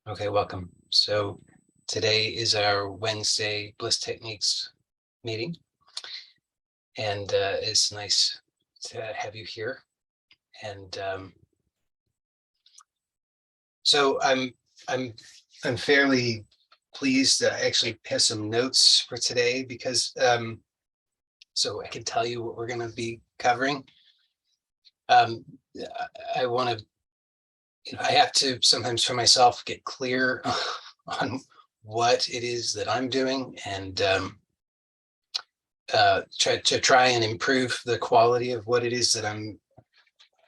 Okay, welcome. So today is our Wednesday Bliss Techniques meeting, and it's nice to have you here. And so I'm fairly pleased that I actually have some notes for today because so I can tell you what we're going to be covering. Um, I want to, I have to sometimes for myself get clear on what it is that I'm doing and try and improve the quality of what it is that I'm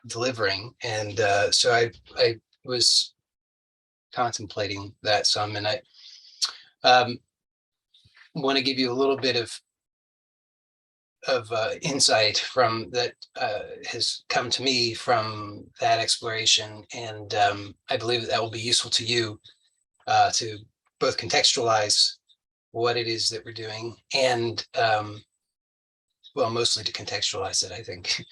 delivering. And so I was contemplating that some, and I want to give you a little bit of insight from that has come to me from that exploration, and I believe that will be useful to you to both contextualize what it is that we're doing and well, mostly to contextualize it, I think,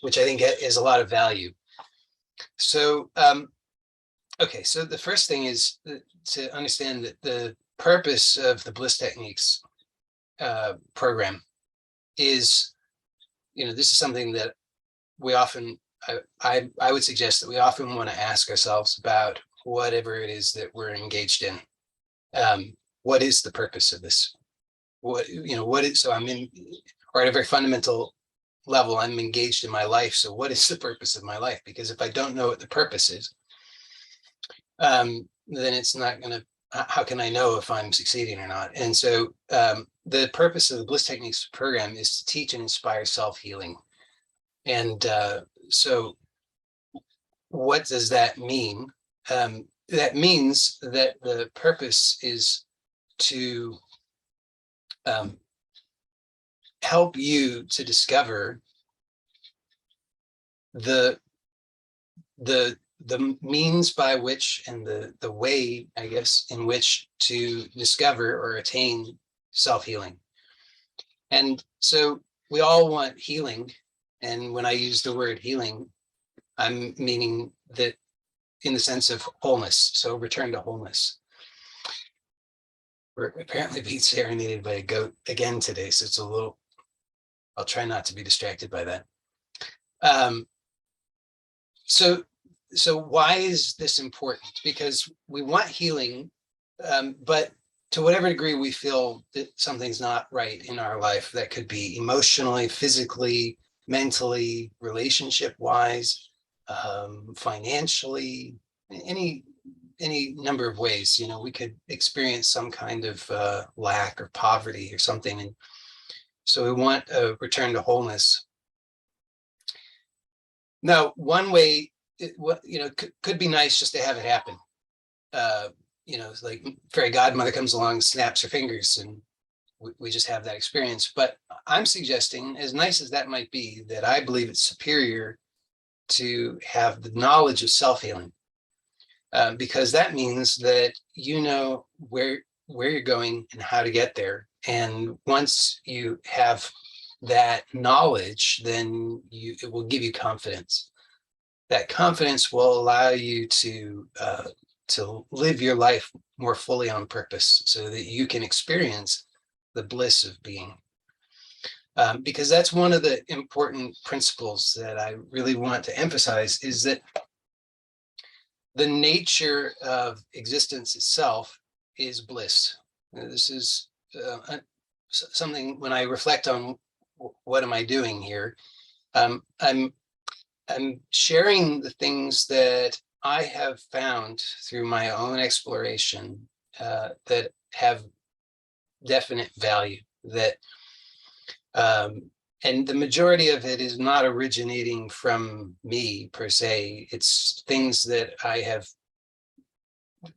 which I think is a lot of value. So, okay, so the first thing is to understand that the purpose of the Bliss Techniques program is, this is something that we often, I would suggest that we often want to ask ourselves about whatever it is that we're engaged in. What is the purpose of this? What is, so I'm in, or at a very fundamental level, I'm engaged in my life. So what is the purpose of my life? Because if I don't know what the purpose is, then it's not going to, how can I know if I'm succeeding or not? And so the purpose of the Bliss Techniques program is to teach and inspire self-healing. And so what does that mean? That means that the purpose is to help you to discover the means by which and the way, I guess, in which to discover or attain self-healing. And so we all want healing. And when I use the word healing, I'm meaning that in the sense of wholeness. So return to wholeness. We're apparently being serenaded by a goat again today. So it's a little, I'll try not to be distracted by that. So why is this important? Because we want healing, but to whatever degree we feel that something's not right in our life, that could be emotionally, physically, mentally, relationship-wise, financially, any number of ways, we could experience some kind of lack or poverty or something. And so we want a return to wholeness. Now, one way, could be nice just to have it happen. It's like fairy godmother comes along, snaps her fingers, and we just have that experience. But I'm suggesting, as nice as that might be, that I believe it's superior to have the knowledge of self-healing, because that means that you know where you're going and how to get there. And once you have that knowledge, then it will give you confidence. That confidence will allow you to live your life more fully on purpose, so that you can experience the bliss of being. Because that's one of the important principles that I really want to emphasize, is that the nature of existence itself is bliss. This is something, when I reflect on what am I doing here, I'm sharing the things that I have found through my own exploration that have definite value, that and the majority of it is not originating from me per se. It's things that I have,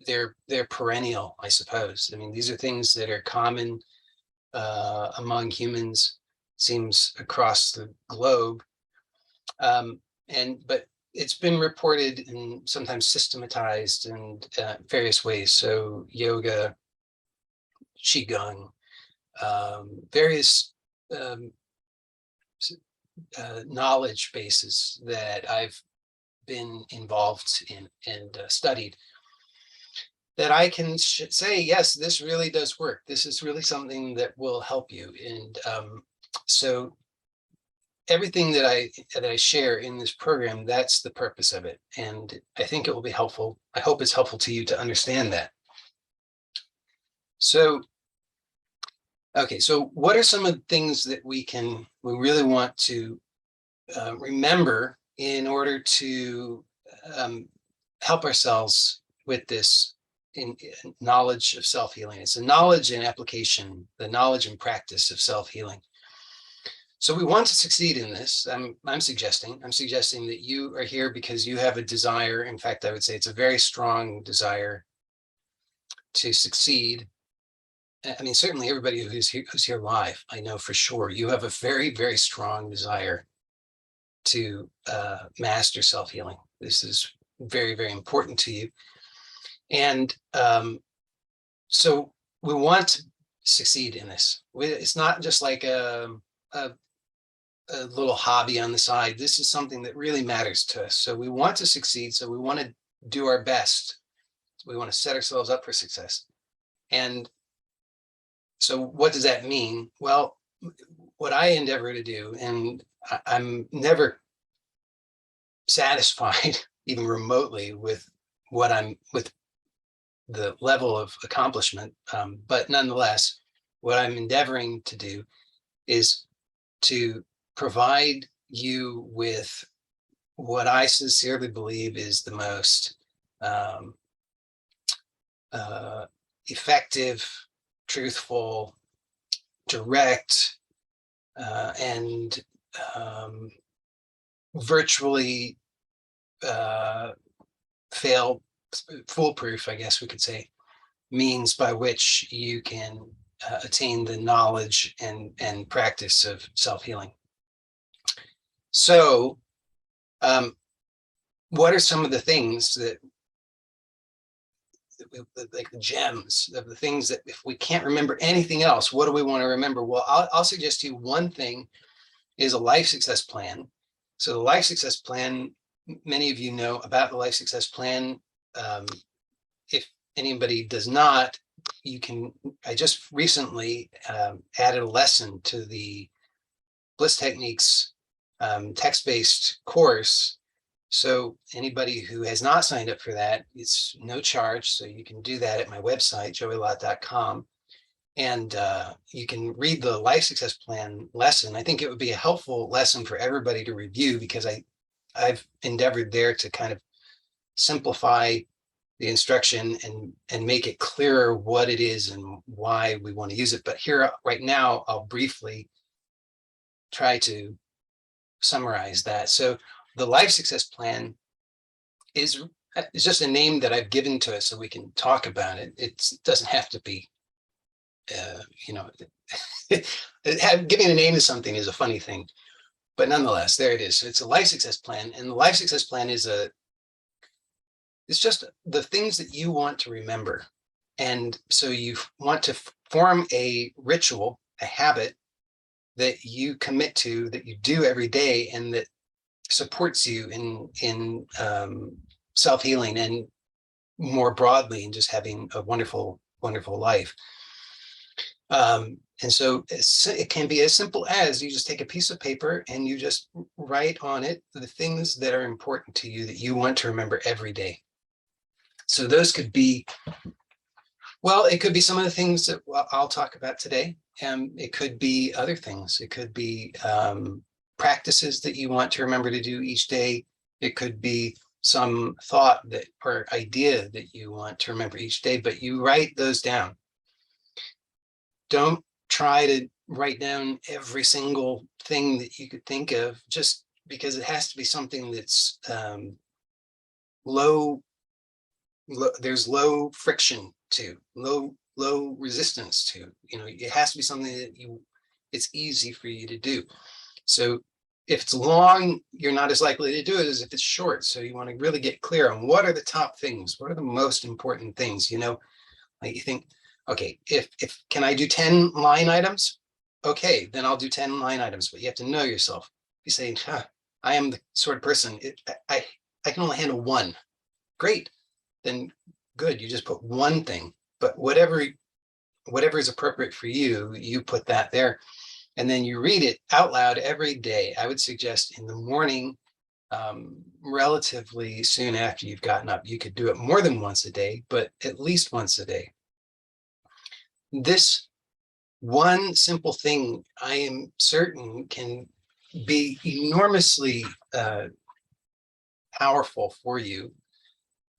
they're perennial, I suppose. I mean, these are things that are common among humans, seems across the globe. But it's been reported and sometimes systematized in various ways. So yoga, qigong, various knowledge bases that I've been involved in and studied. that I can say, yes, this really does work. This is really something that will help you. And so everything that I share in this program, that's the purpose of it. And I think it will be helpful. I hope it's helpful to you to understand that. So, okay, so what are some of the things that we really want to remember in order to help ourselves with this in knowledge of self-healing? It's a knowledge and application, the knowledge and practice of self-healing. So we want to succeed in this. I'm suggesting that you are here because you have a desire. In fact, I would say it's a very strong desire to succeed. I mean, certainly everybody who's here live, I know for sure you have a very, very strong desire to master self-healing. This is very, very important to you. And so we want to succeed in this. It's not just like a little hobby on the side. This is something that really matters to us. So we want to succeed. So we want to do our best. We want to set ourselves up for success. And so what does that mean? Well, what I endeavor to do, and I'm never satisfied even remotely with with the level of accomplishment, but nonetheless, what I'm endeavoring to do is to provide you with what I sincerely believe is the most effective, truthful, direct, and virtually foolproof, I guess we could say, means by which you can attain the knowledge and practice of self-healing. So what are some of the things that, like the gems of the things that if we can't remember anything else, what do we want to remember? Well, I'll suggest to you one thing is a life success plan. So the life success plan, many of you know about the life success plan. If anybody does not, I just recently added a lesson to the Bliss Techniques text-based course. So anybody who has not signed up for that, it's no charge. So you can do that at my website, joeylott.com. And you can read the life success plan lesson. I think it would be a helpful lesson for everybody to review because I've endeavored there to kind of simplify the instruction and make it clearer what it is and why we want to use it. But here right now, I'll briefly try to summarize that. So the life success plan is just a name that I've given to it so we can talk about it. It doesn't have to be, giving a name to something is a funny thing, but nonetheless, there it is. So it's a life success plan, and the life success plan is it's just the things that you want to remember. And so you want to form a ritual, a habit that you commit to, that you do every day, and that supports you in self-healing and more broadly in just having a wonderful, wonderful life. And so it can be as simple as you just take a piece of paper and you just write on it the things that are important to you that you want to remember every day. So those could be, well, it could be some of the things that I'll talk about today. And it could be other things. It could be practices that you want to remember to do each day. It could be some thought that or idea that you want to remember each day, but you write those down. Don't try to write down every single thing that you could think of, just because it has to be something that's there's low friction to, low resistance to. It has to be something that it's easy for you to do. So if it's long, you're not as likely to do it as if it's short. So you want to really get clear on what are the top things, what are the most important things. Like you think, okay, if can I do 10 line items? Okay, then I'll do 10 line items, but you have to know yourself. You say, I am the sort of person, I can only handle one. Great, then good. You just put one thing, but whatever is appropriate for you, you put that there. And then you read it out loud every day. I would suggest in the morning, relatively soon after you've gotten up. You could do it more than once a day, but at least once a day. This one simple thing, I am certain, can be enormously powerful for you.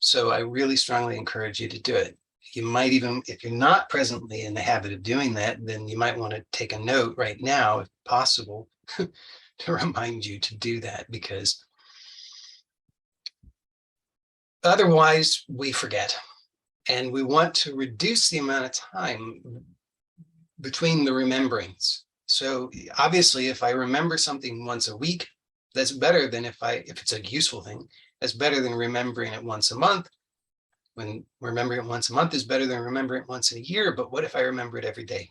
So I really strongly encourage you to do it. You might even, if you're not presently in the habit of doing that, then you might want to take a note right now, if possible, to remind you to do that, because otherwise we forget. And we want to reduce the amount of time between the rememberings. So obviously, if I remember something once a week, that's better than if it's a useful thing, that's better than remembering it once a month. When remembering it once a month is better than remembering it once in a year. But what if I remember it every day?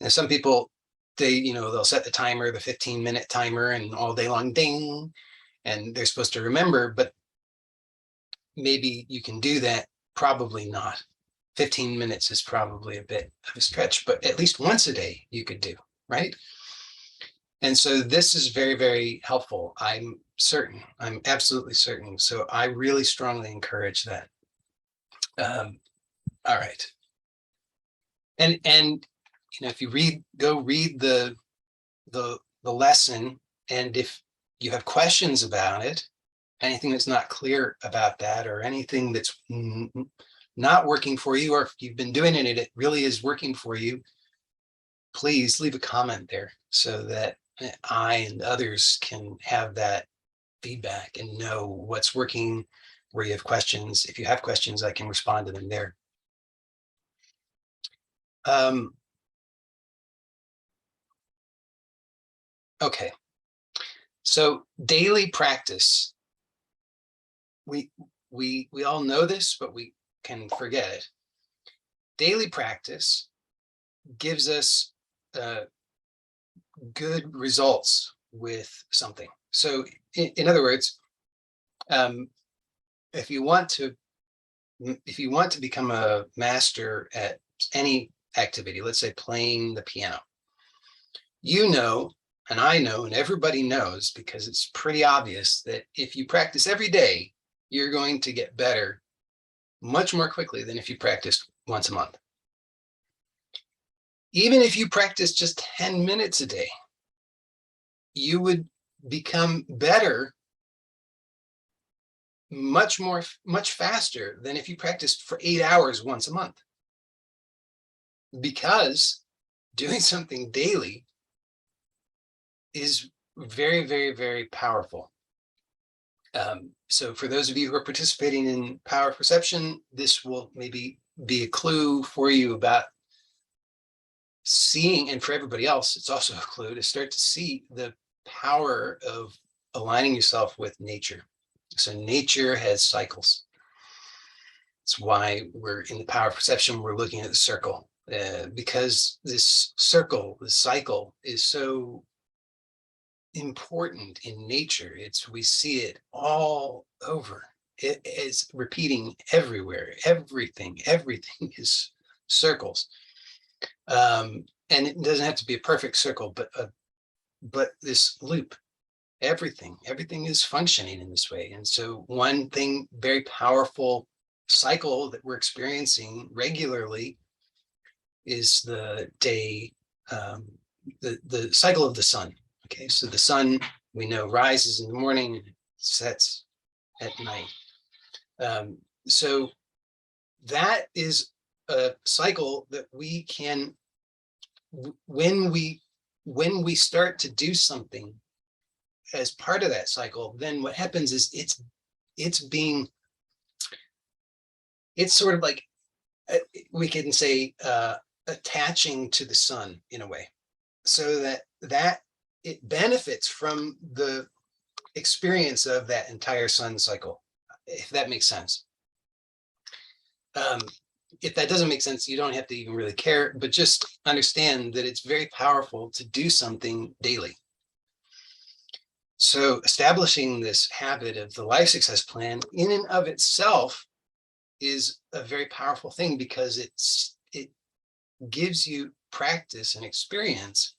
And some people, they'll set the timer, the 15-minute timer, and all day long, ding, and they're supposed to remember, but maybe you can do that. Probably not. 15 minutes is probably a bit of a stretch, but at least once a day you could do, right? And so this is very, very helpful. I'm absolutely certain. So I really strongly encourage that. All right. And if you go read the lesson, and if you have questions about it, anything that's not clear about that, or anything that's not working for you, or if you've been doing it and it really is working for you, please leave a comment there so that I and others can have that feedback and know what's working, where you have questions. If you have questions, I can respond to them there. Okay, so daily practice. We all know this, but we can forget it. Daily practice gives us good results with something. So in other words, if you want to become a master at any activity, let's say playing the piano, and I know, and everybody knows, because it's pretty obvious, that if you practice every day, you're going to get better much more quickly than if you practiced once a month. Even if you practice just 10 minutes a day, you would become better much faster than if you practiced for 8 hours once a month. Because doing something daily is very, very, very powerful. So for those of you who are participating in power perception, this will maybe be a clue for you about seeing, and for everybody else, it's also a clue to start to see the power of aligning yourself with nature. So nature has cycles. That's why we're in the power perception, we're looking at the circle, because this cycle is so important in nature. We see it all over. It is repeating everywhere. Everything is circles. And it doesn't have to be a perfect circle, but this loop, everything is functioning in this way. And so one thing, very powerful cycle that we're experiencing regularly is the day, the cycle of the sun. Okay, so the sun, we know, rises in the morning and sets at night. So that is a cycle that we can, when we start to do something as part of that cycle, then what happens is it's sort of like, we can say, attaching to the sun in a way, so that it benefits from the experience of that entire sun cycle, if that makes sense. If that doesn't make sense, you don't have to even really care, but just understand that it's very powerful to do something daily. So establishing this habit of the life success plan in and of itself is a very powerful thing because it gives you practice and experience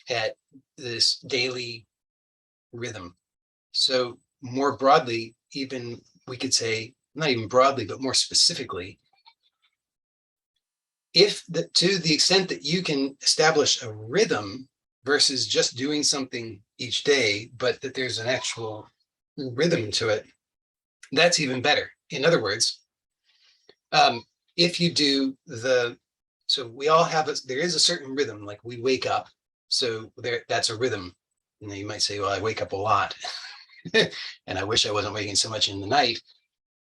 at this daily rhythm. So more broadly, even we could say, not even broadly, but more specifically, to the extent that you can establish a rhythm versus just doing something each day, but that there's an actual rhythm to it, that's even better. In other words, if you do so we all have there is a certain rhythm, like we wake up. So that's a rhythm. And you might say, well, I wake up a lot and I wish I wasn't waking so much in the night,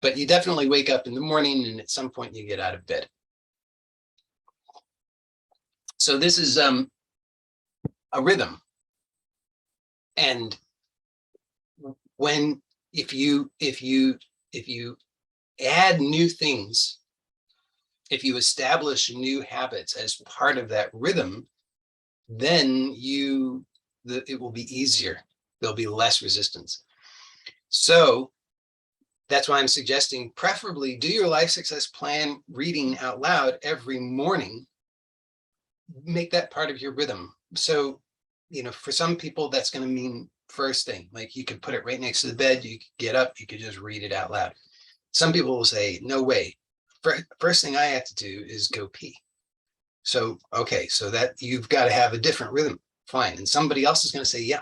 but you definitely wake up in the morning and at some point you get out of bed. So this is a rhythm. And if you add new things, if you establish new habits as part of that rhythm, then it will be easier. There'll be less resistance. So that's why I'm suggesting preferably do your life success plan reading out loud every morning. Make that part of your rhythm. So, for some people, that's going to mean first thing, like you could put it right next to the bed, you could get up, you could just read it out loud. Some people will say, no way. First thing I have to do is go pee. So, okay, so that you've got to have a different rhythm. Fine. And somebody else is going to say, yeah,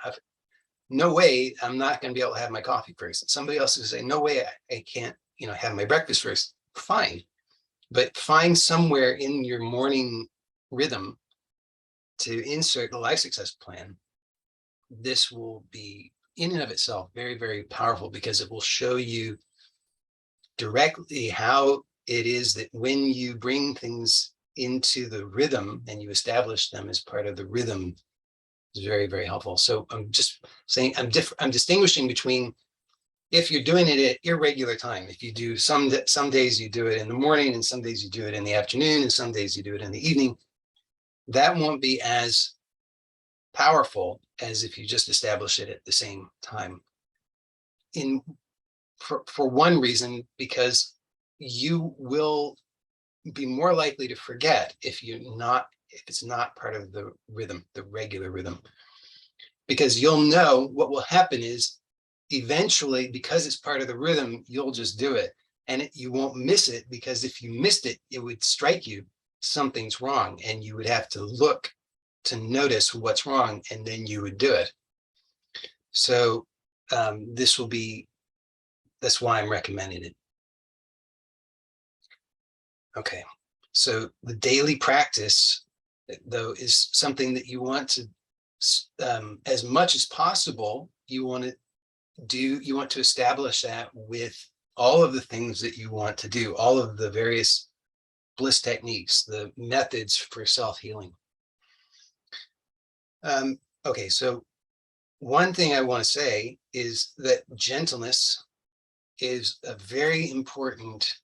no way, I'm not going to be able to have my coffee first. And somebody else is going to say, no way, I can't, have my breakfast first. Fine. But find somewhere in your morning rhythm to insert the life success plan. This will be in and of itself very, very powerful because it will show you directly how it is that when you bring things into the rhythm and you establish them as part of the rhythm, is very, very helpful. So I'm just saying, I'm distinguishing between if you're doing it at irregular time. If you do some days you do it in the morning, and some days you do it in the afternoon, and some days you do it in the evening, that won't be as powerful as if you just establish it at the same time. For one reason, because you will be more likely to forget if it's not part of the rhythm, the regular rhythm, because you'll know what will happen is eventually, because it's part of the rhythm, you'll just do it, and you won't miss it, because if you missed it, it would strike you something's wrong, and you would have to look to notice what's wrong, and then you would do it. So that's why I'm recommending it. Okay, so the daily practice, though, is something that you want to, as much as possible, you want to establish that with all of the things that you want to do, all of the various Bliss techniques, the methods for self-healing. Okay, so one thing I want to say is that gentleness is a very important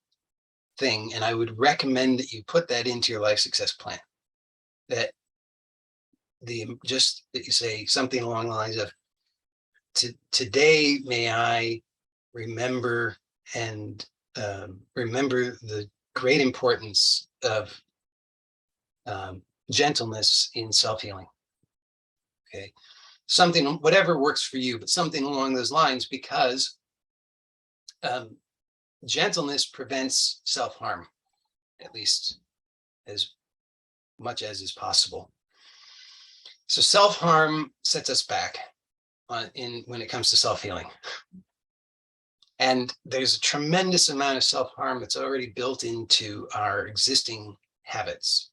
thing, and I would recommend that you put that into your life success plan. That you say something along the lines of, today may I remember the great importance of gentleness in self-healing. Okay, something, whatever works for you, but something along those lines, because gentleness prevents self-harm, at least as much as is possible. So self-harm sets us back when it comes to self-healing. And there's a tremendous amount of self-harm that's already built into our existing habits.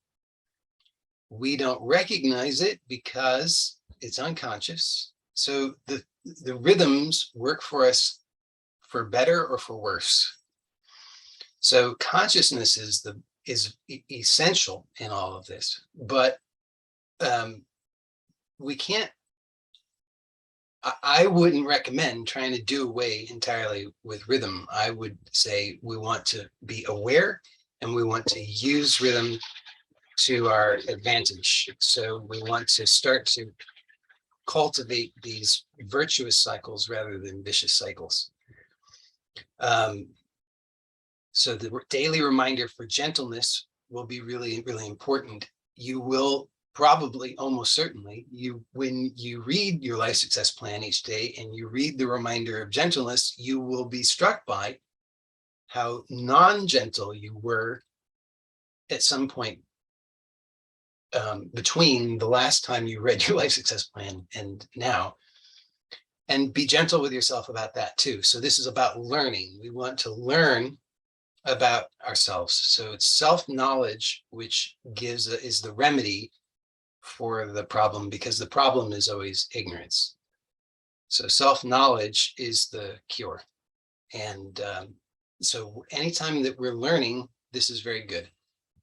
We don't recognize it because it's unconscious. So the rhythms work for us for better or for worse. So consciousness is essential in all of this, but we can't. I wouldn't recommend trying to do away entirely with rhythm. I would say we want to be aware, and we want to use rhythm to our advantage. So we want to start to cultivate these virtuous cycles rather than vicious cycles. So the daily reminder for gentleness will be really, really important. You will probably, almost certainly, when you read your life success plan each day and you read the reminder of gentleness, you will be struck by how non-gentle you were at some point between the last time you read your life success plan and now. And be gentle with yourself about that too. So this is about learning. We want to learn about ourselves. So it's self-knowledge, which is the remedy for the problem, because the problem is always ignorance. So self-knowledge is the cure. And so anytime that we're learning, this is very good.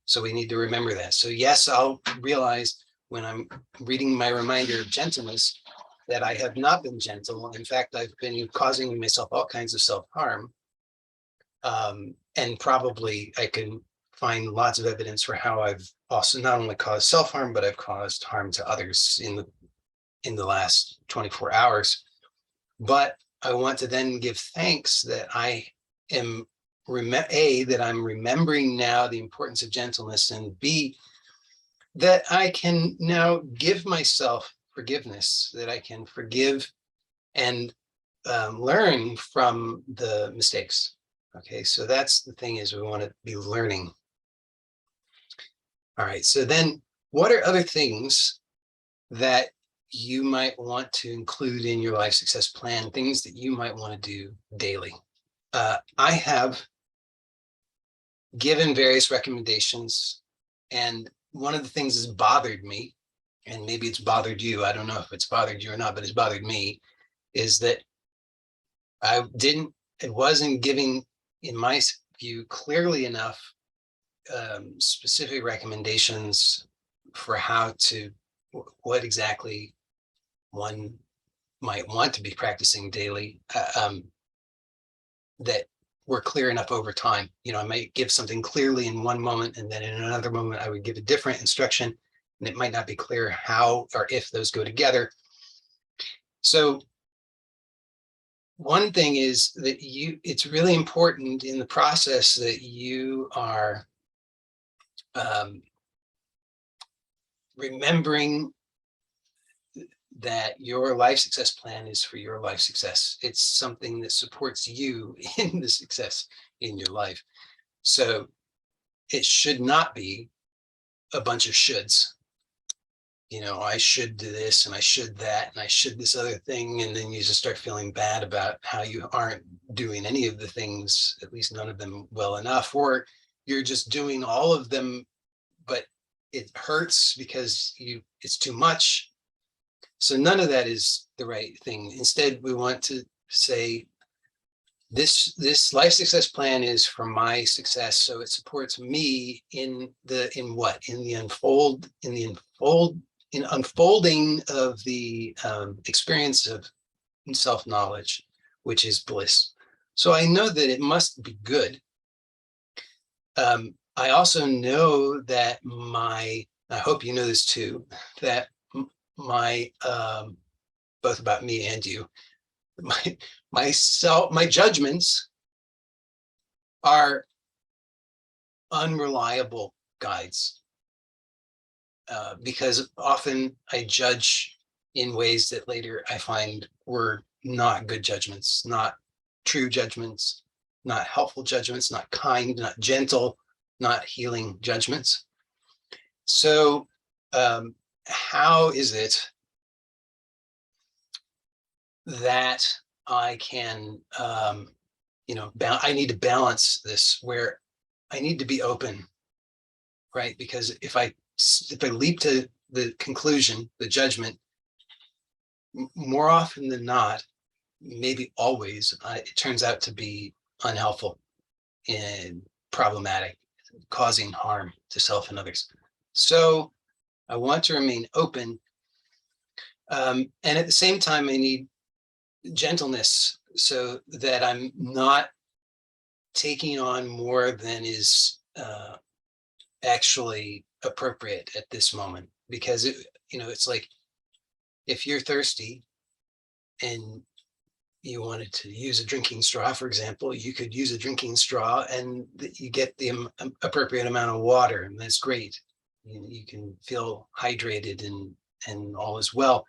So we need to remember that. So yes, I'll realize when I'm reading my reminder of gentleness that I have not been gentle. In fact, I've been causing myself all kinds of self-harm. And probably I can find lots of evidence for how I've also not only caused self-harm, but I've caused harm to others in the last 24 hours. But I want to then give thanks that I am that I'm remembering now the importance of gentleness, and B, that I can now give myself forgiveness, that I can forgive and learn from the mistakes. Okay, so that's the thing, is we want to be learning. All right, so then what are other things that you might want to include in your life success plan, things that you might want to do daily? I have given various recommendations, and one of the things that's bothered me, and maybe it's bothered you, I don't know if it's bothered you or not, but it's bothered me, is that it wasn't giving, in my view, clearly enough specific recommendations for what exactly one might want to be practicing daily, that were clear enough over time. You know, I might give something clearly in one moment, and then in another moment I would give a different instruction, and it might not be clear how or if those go together. So one thing is that it's really important in the process that you are remembering that your life success plan is for your life success. It's something that supports you in the success in your life. So it should not be a bunch of shoulds. You know, I should do this and I should that and I should this other thing. And then you just start feeling bad about how you aren't doing any of the things, at least none of them well enough, or you're just doing all of them, but it hurts because it's too much. So none of that is the right thing. Instead, we want to say, this life success plan is for my success. So it supports me in unfolding of the experience of self-knowledge, which is bliss. So I know that it must be good. I also know that I hope you know this too, that my both about me and you, my judgments are unreliable guides, because often I judge in ways that later I find were not good judgments, not true judgments, not helpful judgments, not kind, not gentle, not healing judgments. So how is it that I can, I need to balance this, where I need to be open, right? Because if I leap to the conclusion, the judgment, more often than not, maybe always, it turns out to be unhelpful and problematic, causing harm to self and others. So I want to remain open. And at the same time, I need gentleness so that I'm not taking on more than is actually appropriate at this moment. Because it's like, if you're thirsty and you wanted to use a drinking straw, for example, you could use a drinking straw and you get the appropriate amount of water, and that's great. You can feel hydrated and all is well.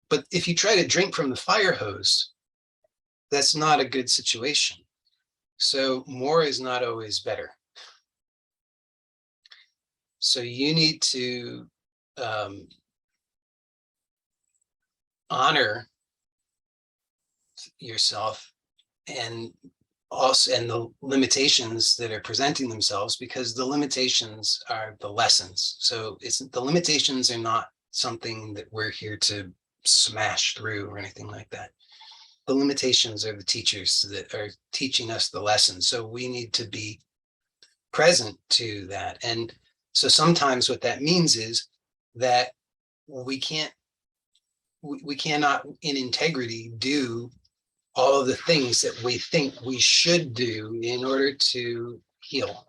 But if you try to drink from the fire hose, that's not a good situation. So more is not always better. So you need to honor yourself and also the limitations that are presenting themselves, because the limitations are the lessons. So the limitations are not something that we're here to smash through or anything like that. The limitations are the teachers that are teaching us the lessons. So we need to be present to that. And so sometimes what that means is that we cannot in integrity do all of the things that we think we should do in order to heal.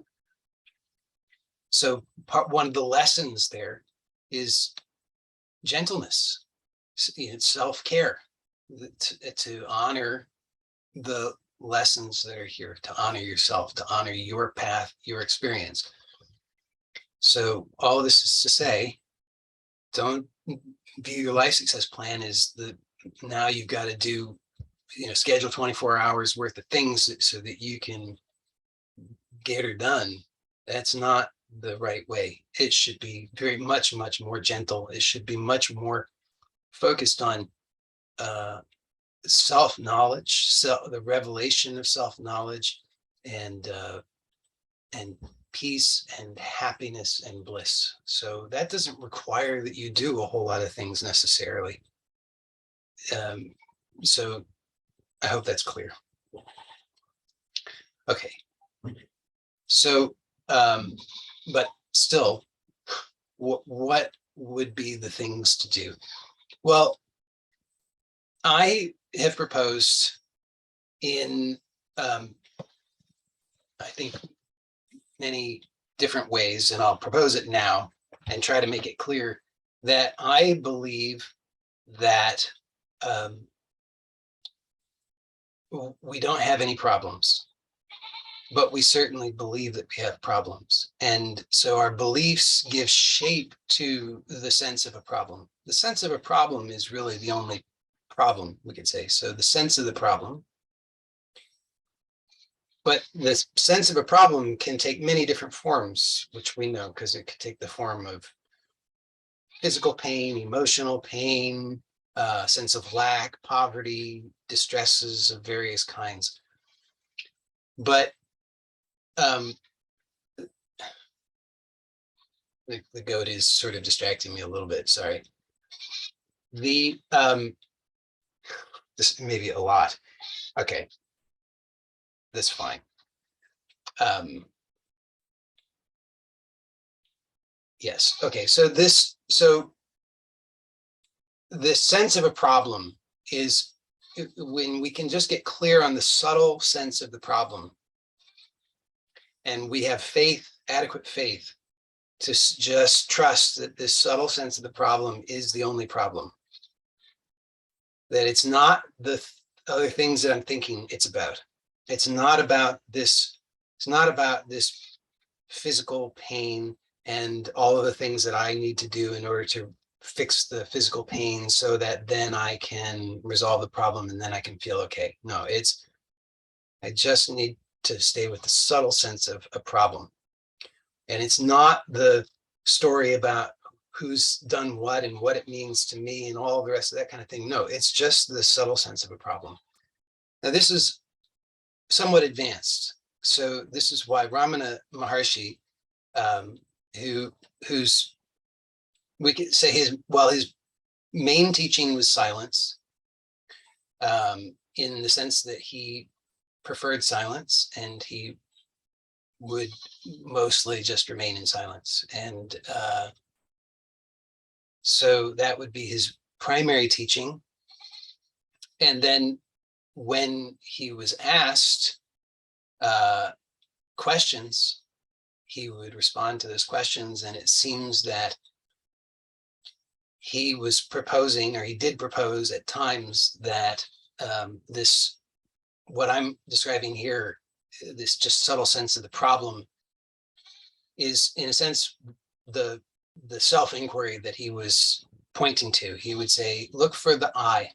So one of the lessons there is gentleness, self-care, to honor the lessons that are here, to honor yourself, to honor your path, your experience. So all of this is to say, don't view your life success plan as now you've got to do, schedule 24 hours worth of things so that you can get her done. That's not the right way. It should be very much more gentle. It should be much more focused on self-knowledge, the revelation of self-knowledge, and peace and happiness and bliss. So that doesn't require that you do a whole lot of things necessarily. So I hope that's clear. Okay. So, but still, what would be the things to do? Well, I have proposed in, I think, many different ways, and I'll propose it now and try to make it clear that I believe that we don't have any problems, but we certainly believe that we have problems. And so our beliefs give shape to the sense of a problem. The sense of a problem is really the only problem, we could say. So the sense of the problem. But the sense of a problem can take many different forms, which we know, because it could take the form of physical pain, emotional pain, sense of lack, poverty, distresses of various kinds. But the goat is sort of distracting me a little bit, sorry. This maybe a lot. Okay, that's fine. Yes, okay, so this sense of a problem is when we can just get clear on the subtle sense of the problem, and we have faith, adequate faith, to just trust that this subtle sense of the problem is the only problem. That it's not the other things that I'm thinking it's about. It's not about this. It's not about this physical pain and all of the things that I need to do in order to fix the physical pain so that then I can resolve the problem and then I can feel okay. No, I just need to stay with the subtle sense of a problem. And it's not the story about who's done what and what it means to me and all the rest of that kind of thing. No, it's just the subtle sense of a problem. Now, this is somewhat advanced. So this is why Ramana Maharshi, who's, we could say his main teaching was silence, in the sense that he preferred silence and he would mostly just remain in silence. And so that would be his primary teaching. And then when he was asked questions, he would respond to those questions. And it seems that he was proposing, or he did propose at times, that this, what I'm describing here, this just subtle sense of the problem, is in a sense the self-inquiry that he was pointing to. He would say, look for the I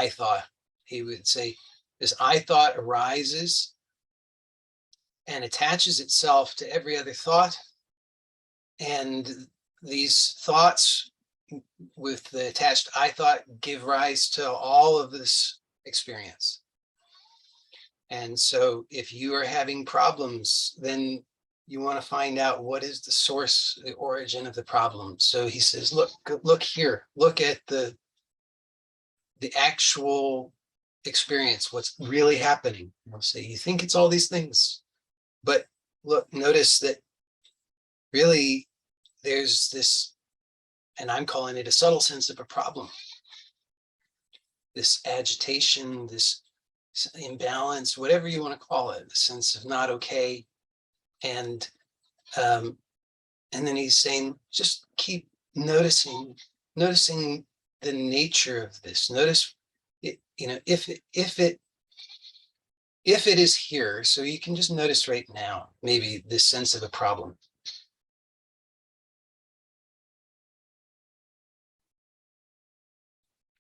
thought. He would say, this I thought arises and attaches itself to every other thought. And these thoughts with the attached I thought give rise to all of this experience. And so if you are having problems, then you want to find out what is the source, the origin of the problem. So he says, look here, look at the actual experience, what's really happening. I'll say, you think it's all these things, but look, notice that really there's this, and I'm calling it a subtle sense of a problem. This agitation, this imbalance, whatever you want to call it, the sense of not okay. And then he's saying, just keep noticing the nature of this. Notice it, if it is here, so you can just notice right now, maybe this sense of a problem.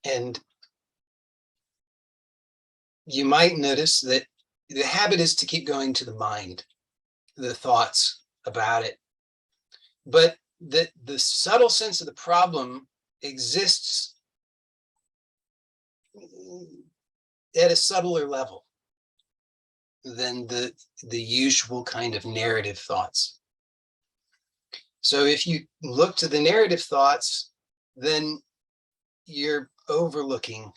And you might notice that the habit is to keep going to the mind, the thoughts about it. But the subtle sense of the problem exists at a subtler level than the usual kind of narrative thoughts. So if you look to the narrative thoughts, then you're overlooking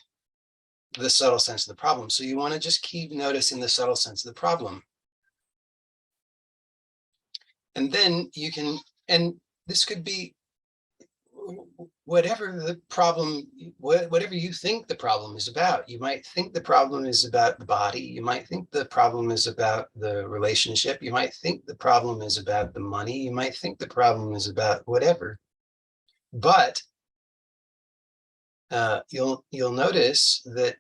the subtle sense of the problem. So you want to just keep noticing the subtle sense of the problem. And then you can, and this could be whatever the problem, whatever you think the problem is about. You might think the problem is about the body. You might think the problem is about the relationship. You might think the problem is about the money. You might think the problem is about whatever. But you'll notice that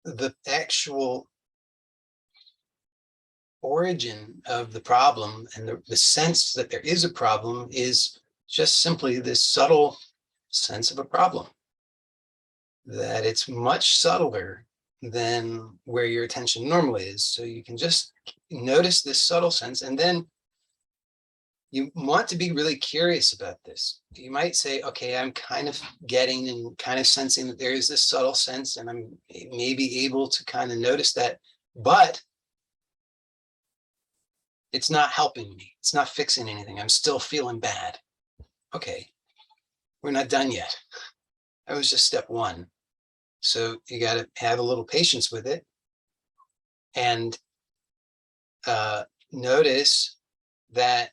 the actual origin of the problem and the sense that there is a problem is just simply this subtle sense of a problem, that it's much subtler than where your attention normally is. So you can just notice this subtle sense, and then you want to be really curious about this. You might say, okay, I'm kind of getting and kind of sensing that there is this subtle sense, and I'm maybe able to kind of notice that, but it's not helping me. It's not fixing anything. I'm still feeling bad. Okay, we're not done yet. That was just step one. So you got to have a little patience with it, and notice that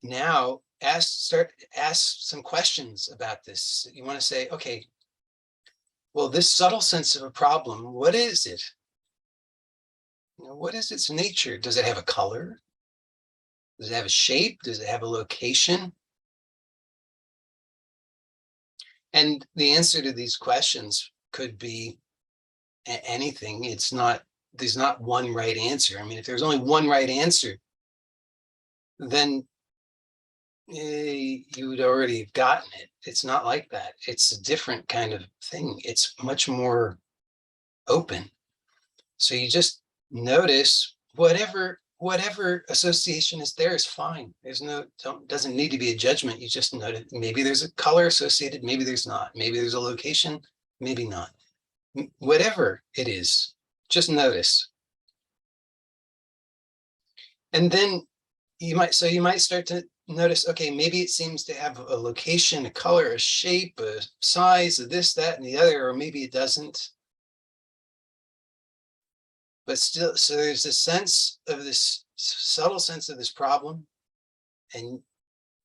now ask some questions about this. You want to say, okay, well, this subtle sense of a problem, what is it? What is its nature? Does it have a color? Does it have a shape? Does it have a location? And the answer to these questions could be anything. There's not one right answer. I mean, if there's only one right answer, then you would already have gotten it. It's not like that. It's a different kind of thing. It's much more open. So you just notice whatever association is there is fine. There's doesn't need to be a judgment. You just notice maybe there's a color associated, maybe there's not. Maybe there's a location, maybe not. Whatever it is, just notice. And then you might start to notice, okay, maybe it seems to have a location, a color, a shape, a size, of this, that, and the other, or maybe it doesn't. But still, so there's a sense of this subtle sense of this problem, and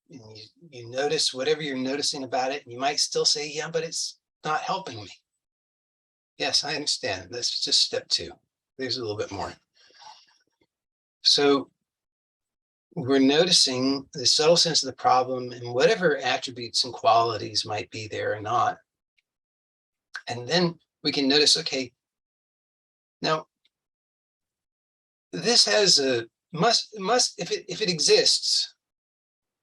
you notice whatever you're noticing about it, and you might still say, yeah, but it's not helping me. Yes, I understand. That's just step two. There's a little bit more. So we're noticing the subtle sense of the problem and whatever attributes and qualities might be there or not. And then we can notice, okay, now this has a if it exists,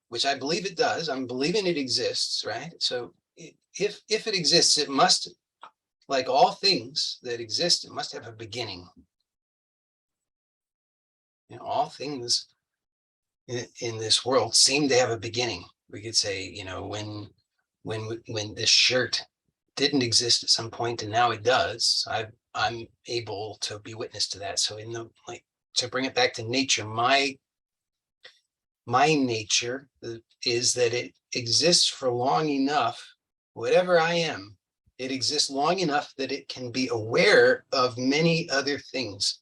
which I believe it does, I'm believing it exists, right? So if it exists, it must, like all things that exist, it must have a beginning. You know, all things in this world seem to have a beginning. We could say, you know, when this shirt didn't exist at some point and now it does, I'm able to be witness to that. So to bring it back to nature, my nature is that it exists for long enough, whatever I am, it exists long enough that it can be aware of many other things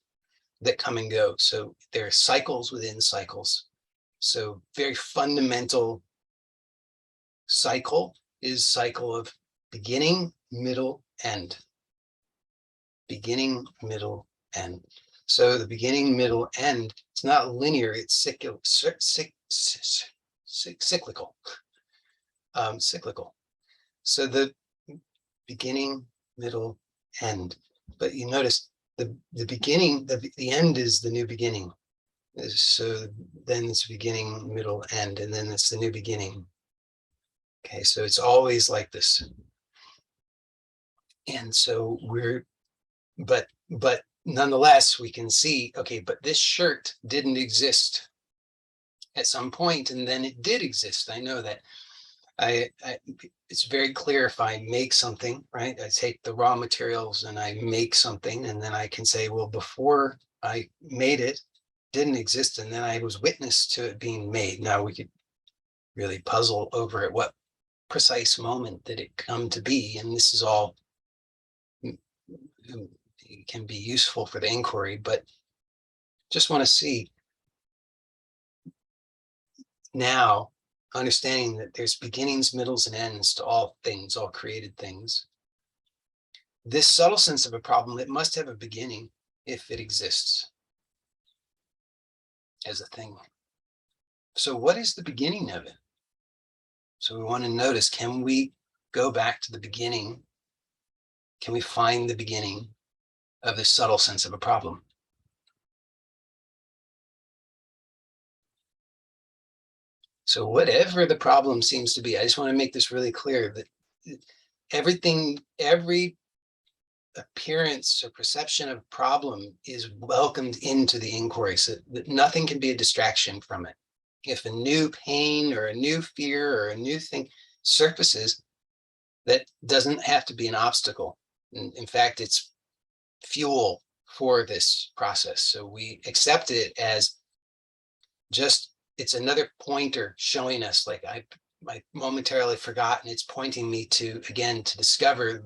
that come and go. So there are cycles within cycles. So very fundamental cycle is cycle of beginning, middle, end. Beginning, middle, end. So the beginning, middle, end, it's not linear, it's cyclical. Cyclical. So the beginning, middle, end. But you notice the beginning, the end is the new beginning. So then it's beginning, middle, end, and then it's the new beginning. Okay, so it's always like this. And so but nonetheless, we can see, okay, but this shirt didn't exist at some point, and then it did exist. I know that. It's very clear if I make something, right? I take the raw materials and I make something, and then I can say, well, before I made it, didn't exist, and then I was witness to it being made. Now we could really puzzle over at what precise moment did it come to be, and this is all can be useful for the inquiry, but just want to see now, understanding that there's beginnings, middles, and ends to all things, all created things. This subtle sense of a problem, it must have a beginning if it exists as a thing. So what is the beginning of it? So we want to notice, can we go back to the beginning? Can we find the beginning of this subtle sense of a problem? So whatever the problem seems to be, I just want to make this really clear that every appearance or perception of problem is welcomed into the inquiry, so that nothing can be a distraction from it. If a new pain or a new fear or a new thing surfaces, that doesn't have to be an obstacle. In fact, it's fuel for this process. So we accept it as just, it's another pointer showing us, like I momentarily forgot, and it's pointing me to, again, to discover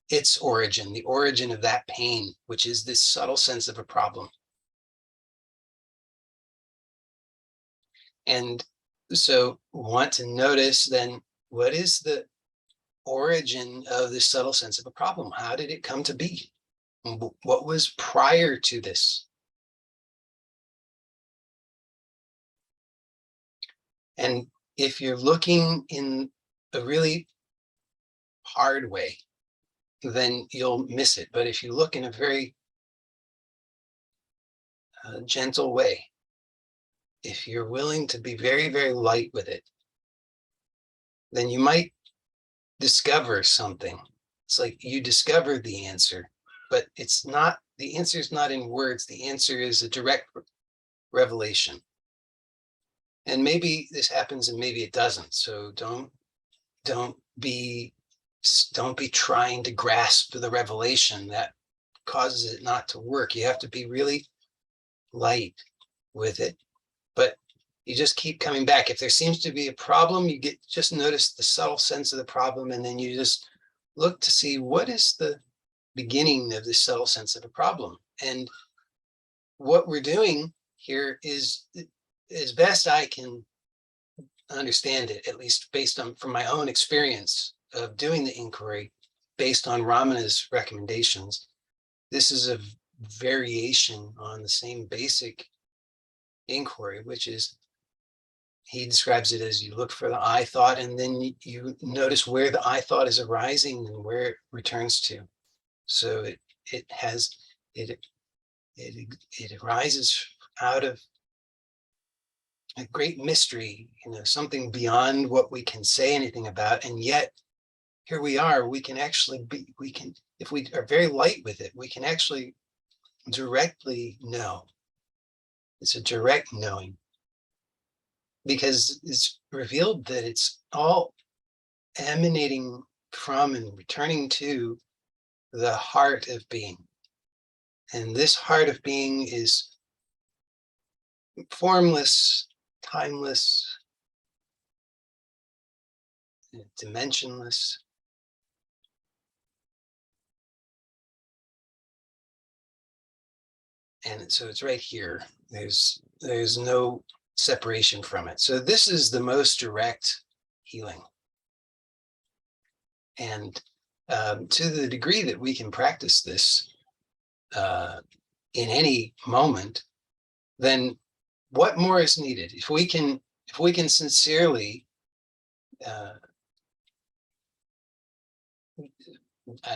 its origin, the origin of that pain, which is this subtle sense of a problem. And so want to notice then, what is the origin of this subtle sense of a problem? How did it come to be? What was prior to this? And if you're looking in a really hard way, then you'll miss it. But if you look in a very gentle way, if you're willing to be very, very light with it, then you might discover something. It's like you discover the answer, but it's not, the answer is not in words. The answer is a direct revelation. And maybe this happens and maybe it doesn't. So don't be trying to grasp the revelation. That causes it not to work. You have to be really light with it, but you just keep coming back. If there seems to be a problem, you just notice the subtle sense of the problem, and then you just look to see what is the beginning of this subtle sense of a problem. And what we're doing here is, as best I can understand it, at least based on from my own experience of doing the inquiry based on Ramana's recommendations, this is a variation on the same basic inquiry, which is, he describes it as, you look for the I thought, and then you notice where the I thought is arising and where it returns to. So it has it it arises out of a great mystery, something beyond what we can say anything about, and yet here we are. We can actually if we are very light with it, we can actually directly know. It's a direct knowing, because it's revealed that it's all emanating from and returning to the heart of being. And this heart of being is formless, timeless, dimensionless. And so it's right here. There's no separation from it. So this is the most direct healing. And to the degree that we can practice this in any moment, then what more is needed? If we can sincerely, I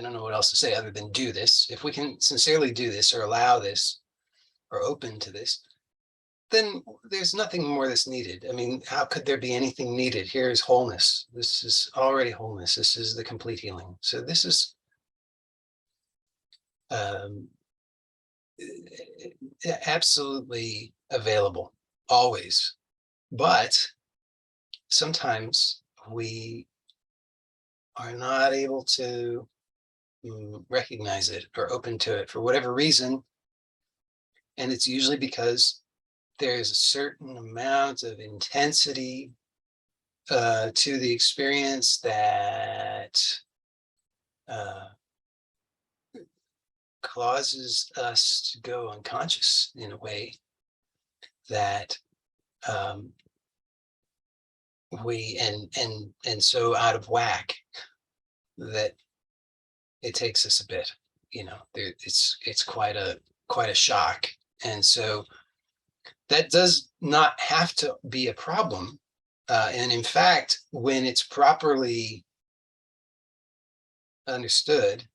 don't know what else to say other than do this. If we can sincerely do this, or allow this, or open to this, then there's nothing more that's needed. I mean, how could there be anything needed? Here is wholeness. This is already wholeness. This is the complete healing. So this is absolutely available, always. But sometimes we are not able to recognize it or open to it for whatever reason. And it's usually because there's a certain amount of intensity to the experience that causes us to go unconscious in a way that we and so out of whack that it takes us a bit. It's quite a shock. And so that does not have to be a problem. And in fact, when it's properly understood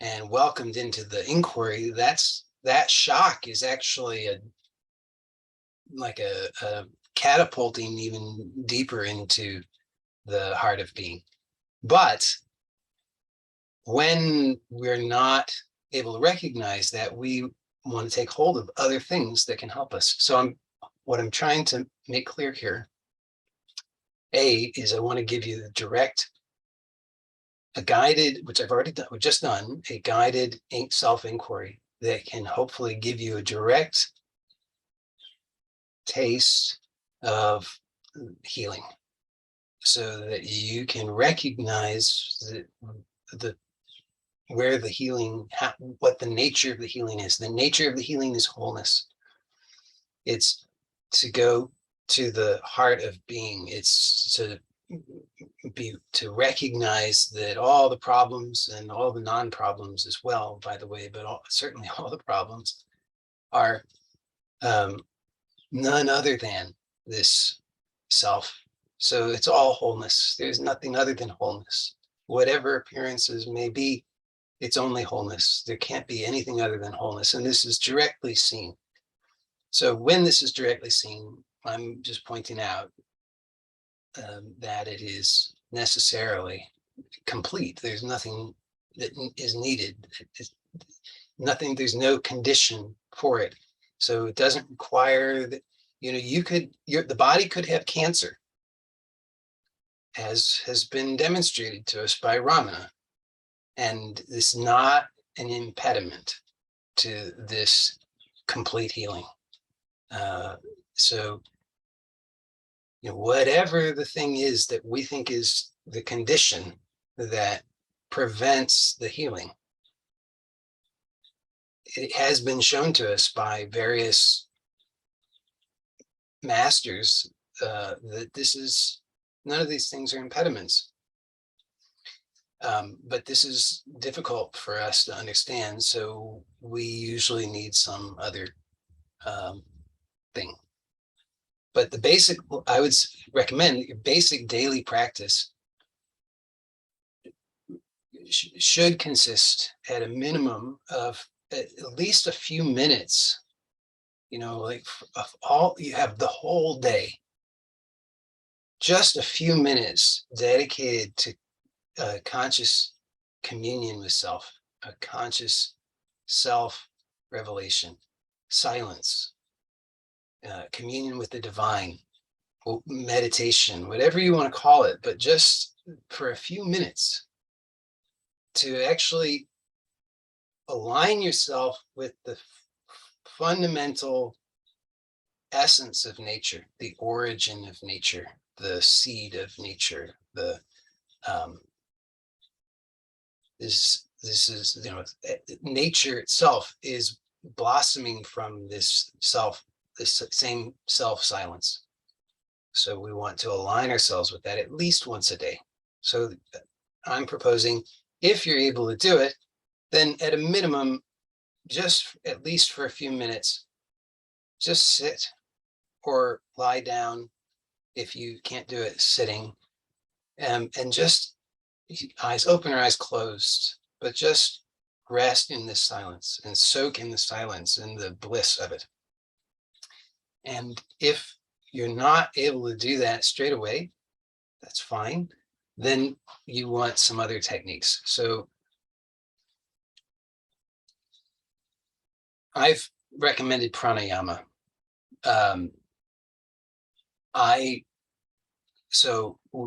and welcomed into the inquiry, that shock is actually a catapulting even deeper into the heart of being. But when we're not able to recognize that, we want to take hold of other things that can help us. So what I'm trying to make clear here, is I want to give you a guided, which I've already done, we've just done, a guided self-inquiry that can hopefully give you a direct taste of healing, so that you can recognize where the healing, what the nature of the healing is. The nature of the healing is wholeness. It's to go to the heart of being. It's to recognize that all the problems, and all the non-problems as well, by the way, but certainly all the problems are none other than this self. So it's all wholeness. There's nothing other than wholeness. Whatever appearances may be, it's only wholeness. There can't be anything other than wholeness. And this is directly seen. So when this is directly seen, I'm just pointing out that it is necessarily complete. There's nothing that is needed. There's no condition for it. So it doesn't require that, the body could have cancer, as has been demonstrated to us by Ramana. And it's not an impediment to this complete healing. So whatever the thing is that we think is the condition that prevents the healing, it has been shown to us by various masters that none of these things are impediments. But this is difficult for us to understand, so we usually need some other thing. But the basic, I would recommend your basic daily practice should consist at a minimum of at least a few minutes, like of all you have the whole day, just a few minutes dedicated to conscious communion with self, a conscious self revelation, silence, communion with the divine, meditation, whatever you want to call it, but just for a few minutes to actually align yourself with the fundamental essence of nature, the origin of nature, the seed of nature, the this is nature itself is blossoming from this same self silence. So we want to align ourselves with that at least once a day. So I'm proposing, if you're able to do it, then at a minimum, just at least for a few minutes, just sit or lie down if you can't do it sitting, and just eyes open or eyes closed, but just rest in this silence and soak in the silence and the bliss of it. And if you're not able to do that straight away, that's fine. Then you want some other techniques. So I've recommended pranayama.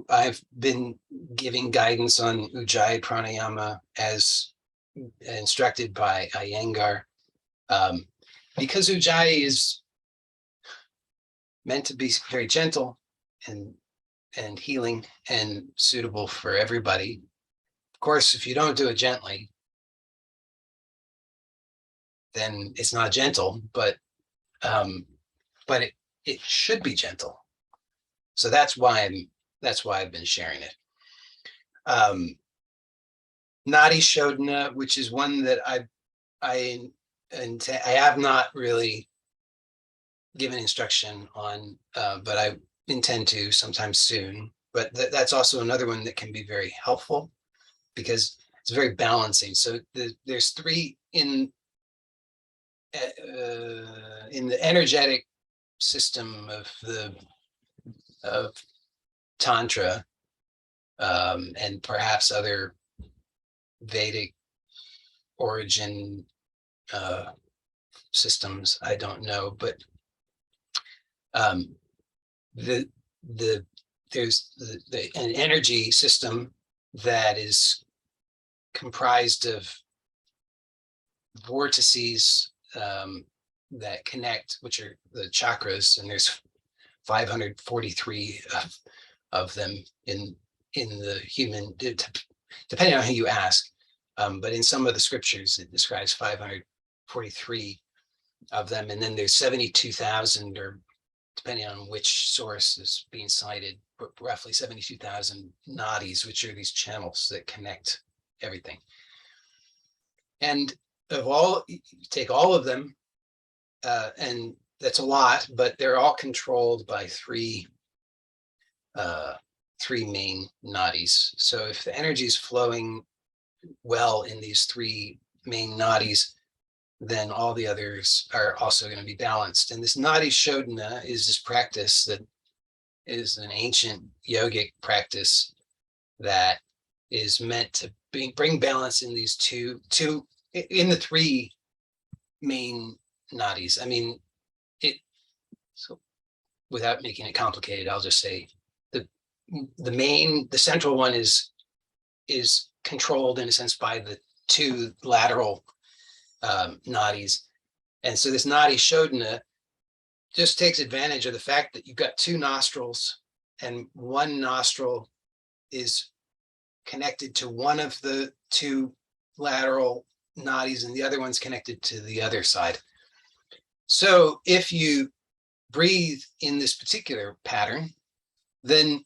I've been giving guidance on Ujjayi pranayama as instructed by Iyengar, because Ujjayi is meant to be very gentle and healing and suitable for everybody. Of course, if you don't do it gently, then it's not gentle, but it should be gentle. So that's why I've been sharing it. Nadi Shodana, which is one that I have not really given instruction on, but I intend to sometime soon. But that's also another one that can be very helpful because it's very balancing. So there's three in the energetic system of Tantra, and perhaps other Vedic origin systems. I don't know, but there's an energy system that is comprised of vortices that connect, which are the chakras, and there's 543 of them in the human, depending on who you ask. But in some of the scriptures, it describes 543 of them, and then there's 72,000, or depending on which source is being cited, but roughly 72,000 nadis, which are these channels that connect everything. And you take all of them, and that's a lot, but they're all controlled by three main nadis. So if the energy is flowing well in these three main nadis, then all the others are also going to be balanced. And this Nadi Shodana is this practice that is an ancient yogic practice that is meant to bring balance in these in the three main nadis. I mean, so without making it complicated, I'll just say the central one is controlled in a sense by the two lateral nadis. And so this Nadi Shodana just takes advantage of the fact that you've got two nostrils, and one nostril is connected to one of the two lateral nadis and the other one's connected to the other side. So if you breathe in this particular pattern, then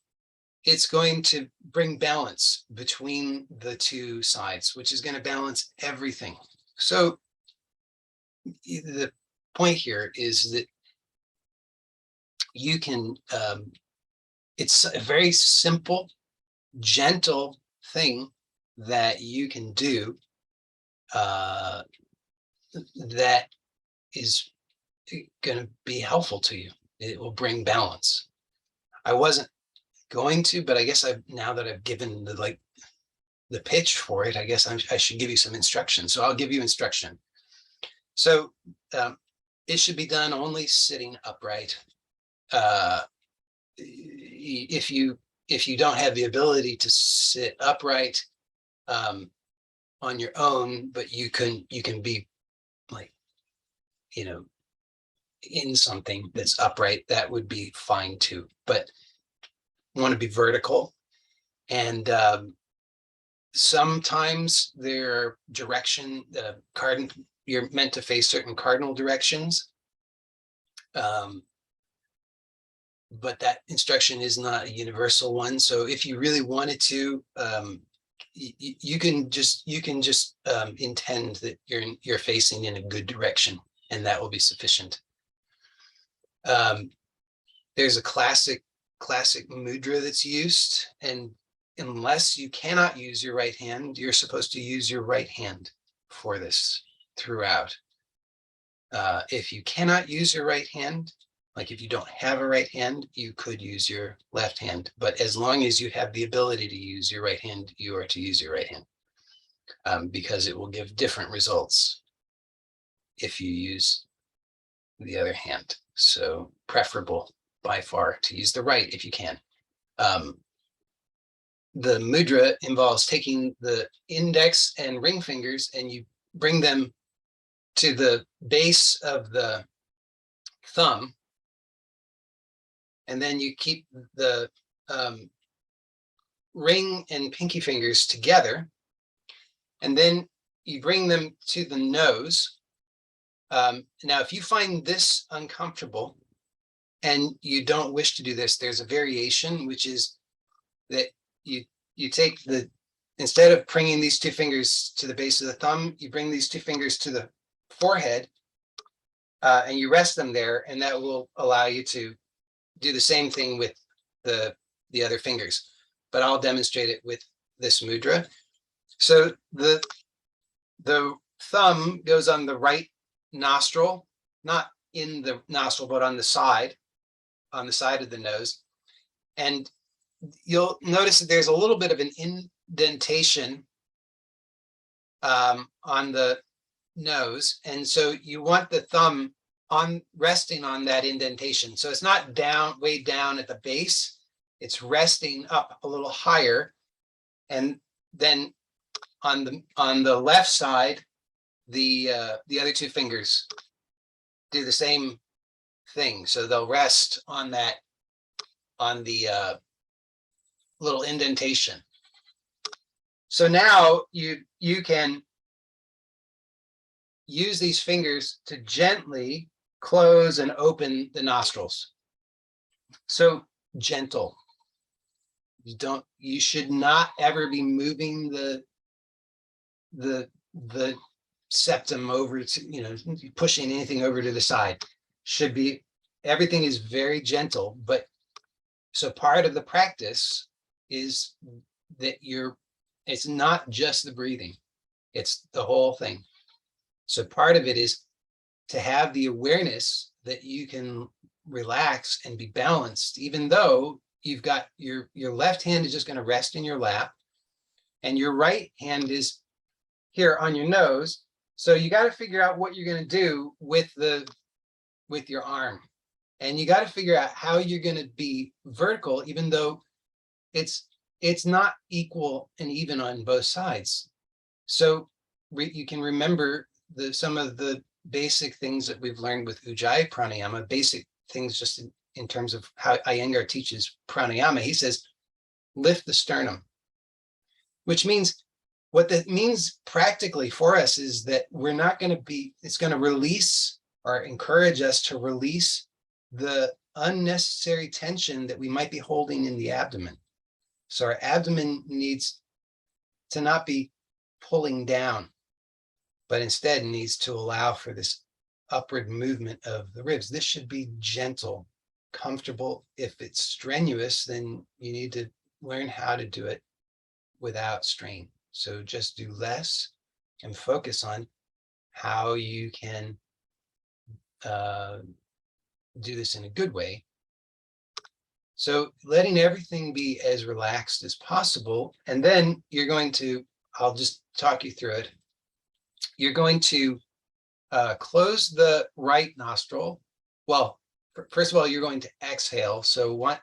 it's going to bring balance between the two sides, which is going to balance everything. So the point here is that you can, it's a very simple, gentle thing that you can do that is going to be helpful to you. It will bring balance. I wasn't going to, but I guess now that I've given the pitch for it, I guess I should give you some instruction. So I'll give you instruction. So it should be done only sitting upright. If you don't have the ability to sit upright on your own, but you can be like, in something that's upright, that would be fine too. But you want to be vertical, and sometimes there are you're meant to face certain cardinal directions. But that instruction is not a universal one. So if you really wanted to, you can just intend that you're facing in a good direction, and that will be sufficient. There's a classic mudra that's used, and unless you cannot use your right hand, you're supposed to use your right hand for this throughout. If you cannot use your right hand, like if you don't have a right hand, you could use your left hand. But as long as you have the ability to use your right hand, you are to use your right hand, because it will give different results if you use the other hand. So preferable by far to use the right if you can. The mudra involves taking the index and ring fingers and you bring them to the base of the thumb, and then you keep the ring and pinky fingers together, and then you bring them to the nose. Now, if you find this uncomfortable and you don't wish to do this, there's a variation, which is that you take instead of bringing these two fingers to the base of the thumb, you bring these two fingers to the forehead, and you rest them there, and that will allow you to do the same thing with the other fingers. But I'll demonstrate it with this mudra. So the thumb goes on the right nostril, not in the nostril, but on the side of the nose. And you'll notice that there's a little bit of an indentation on the nose. And so you want the thumb resting on that indentation. So it's not way down at the base, it's resting up a little higher. And then on the left side, the other two fingers do the same thing. So they'll rest on the little indentation. So now you can use these fingers to gently close and open the nostrils. So gentle. You should not ever be moving the septum over to, pushing anything over to the side. Everything is very gentle, but so part of the practice is that it's not just the breathing, it's the whole thing. So part of it is to have the awareness that you can relax and be balanced, even though you've got your left hand is just going to rest in your lap and your right hand is here on your nose. So you got to figure out what you're going to do with your arm. And you got to figure out how you're going to be vertical, even though it's not equal and even on both sides. So you can remember some of the basic things that we've learned with Ujjayi Pranayama, basic things just in terms of how Iyengar teaches pranayama. He says, lift the sternum, which means what that means practically for us is that it's going to release or encourage us to release the unnecessary tension that we might be holding in the abdomen. So our abdomen needs to not be pulling down, but instead needs to allow for this upward movement of the ribs. This should be gentle, comfortable. If it's strenuous, then you need to learn how to do it without strain. So just do less and focus on how you can do this in a good way. So letting everything be as relaxed as possible. And then you're going to, I'll just talk you through it. You're going to close the right nostril. Well, first of all, you're going to exhale. So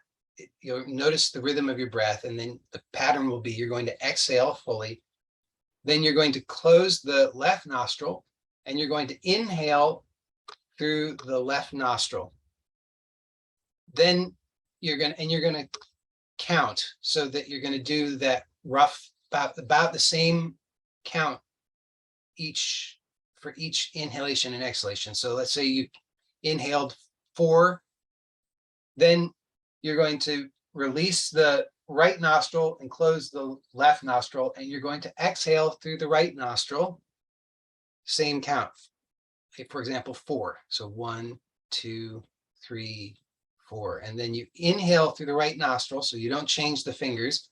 you'll notice the rhythm of your breath, and then the pattern will be you're going to exhale fully. Then you're going to close the left nostril, and you're going to inhale through the left nostril. Then you're going to count, so that you're going to do that rough about the same count for each inhalation and exhalation. So let's say you inhaled 4, then you're going to release the right nostril and close the left nostril, and you're going to exhale through the right nostril, same count. For example, 4. So 1, 2, 3, 4. And then you inhale through the right nostril, so you don't change the fingers.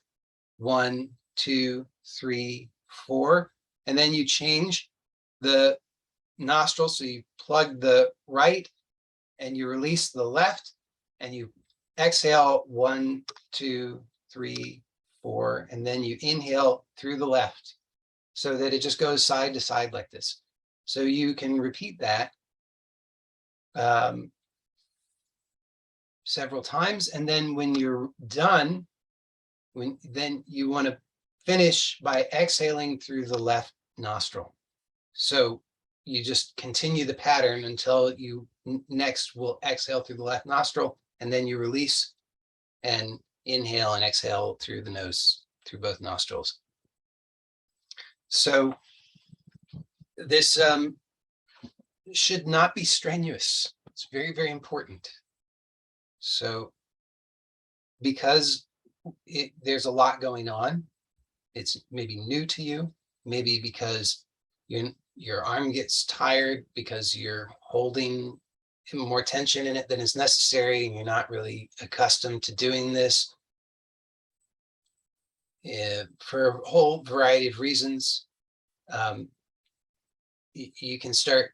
1, 2, 3, 4. And then you change the nostril, so you plug the right and you release the left, and you exhale 1, 2, 3, 4, and then you inhale through the left, so that it just goes side to side like this. So you can repeat that several times, and then when you're done, then you want to finish by exhaling through the left nostril. So you just continue the pattern until you next will exhale through the left nostril, and then you release and inhale and exhale through the nose, through both nostrils. So this should not be strenuous. It's very, very important. So because there's a lot going on, it's maybe new to you, maybe because your arm gets tired because you're holding more tension in it than is necessary, and you're not really accustomed to doing this. For a whole variety of reasons, it can start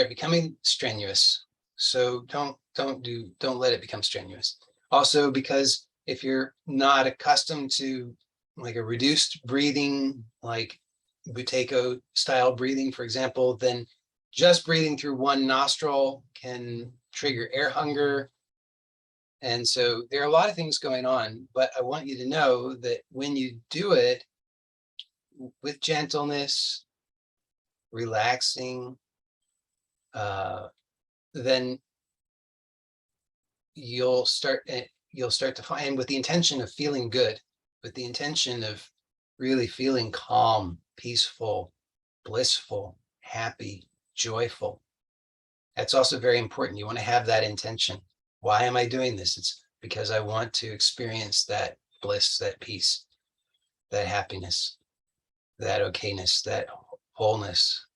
becoming strenuous. So don't let it become strenuous. Also, because if you're not accustomed to like a reduced breathing, like Buteyko style breathing, for example, then just breathing through one nostril can trigger air hunger. And so there are a lot of things going on, but I want you to know that when you do it with gentleness, relaxing, then you'll start to find, with the intention of feeling good, with the intention of really feeling calm, peaceful, blissful, happy, joyful. That's also very important. You want to have that intention. Why am I doing this? It's because I want to experience that bliss, that peace, that happiness, that okayness, that wholeness.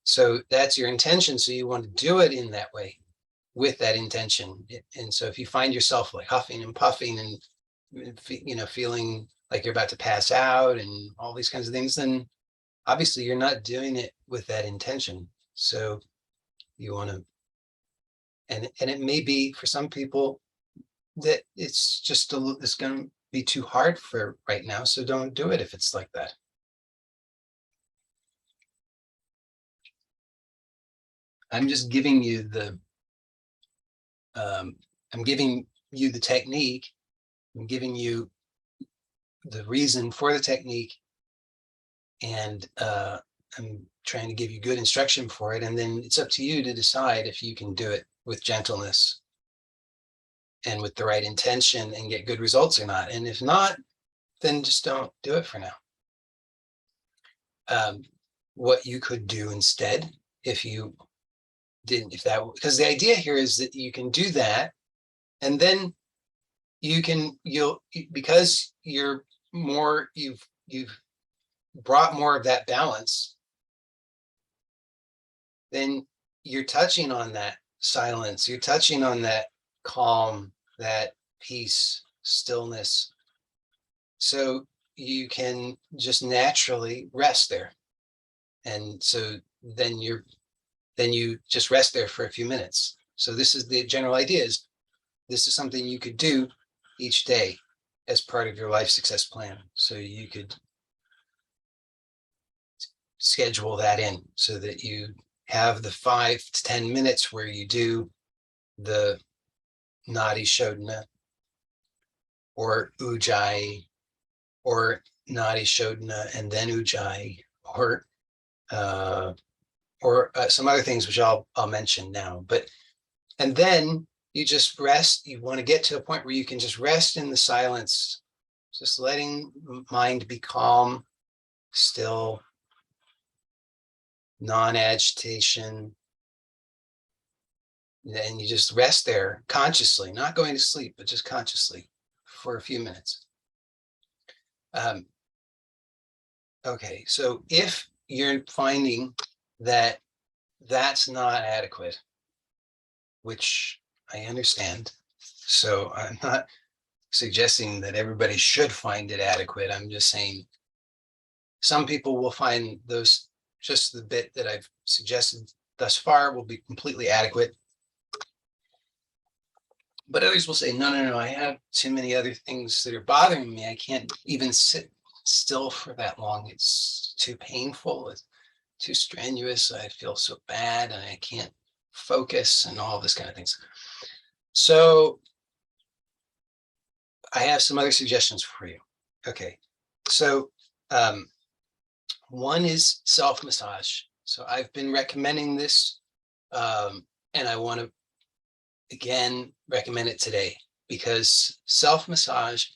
So that's your intention. So you want to do it in that way, with that intention. And so if you find yourself like huffing and puffing and feeling like you're about to pass out and all these kinds of things, then obviously you're not doing it with that intention. So you want to, and it may be for some people that it's just it's going to be too hard for right now. So don't do it if it's like that. I'm just giving you the I'm giving you the technique. I'm giving you the reason for the technique, and I'm trying to give you good instruction for it. And then it's up to you to decide if you can do it with gentleness and with the right intention and get good results or not. And if not, then just don't do it for now. What you could do instead, if you didn't, because the idea here is that you can do that, and then because you've brought more of that balance, then you're touching on that silence, you're touching on that calm, that peace, stillness. So you can just naturally rest there. And so then you just rest there for a few minutes. So this is the general idea, is this is something you could do each day as part of your life success plan. So you could schedule that in so that you have the 5 to 10 minutes where you do the Nadi Shodana or Ujjayi or Nadi Shodana and then Ujjayi or some other things which I'll mention now. But and then you just rest. You want to get to a point where you can just rest in the silence, just letting mind be calm, still, non-agitation. And you just rest there consciously, not going to sleep, but just consciously for a few minutes. Okay, so if you're finding that that's not adequate, which I understand, so I'm not suggesting that everybody should find it adequate. I'm just saying some people will find those, just the bit that I've suggested thus far will be completely adequate. But others will say, no, I have too many other things that are bothering me. I can't even sit still for that long. It's too painful. It's too strenuous. I feel so bad and I can't focus and all this kind of things. So I have some other suggestions for you. Okay, so one is self-massage. So I've been recommending this, and I want to again recommend it today because self-massage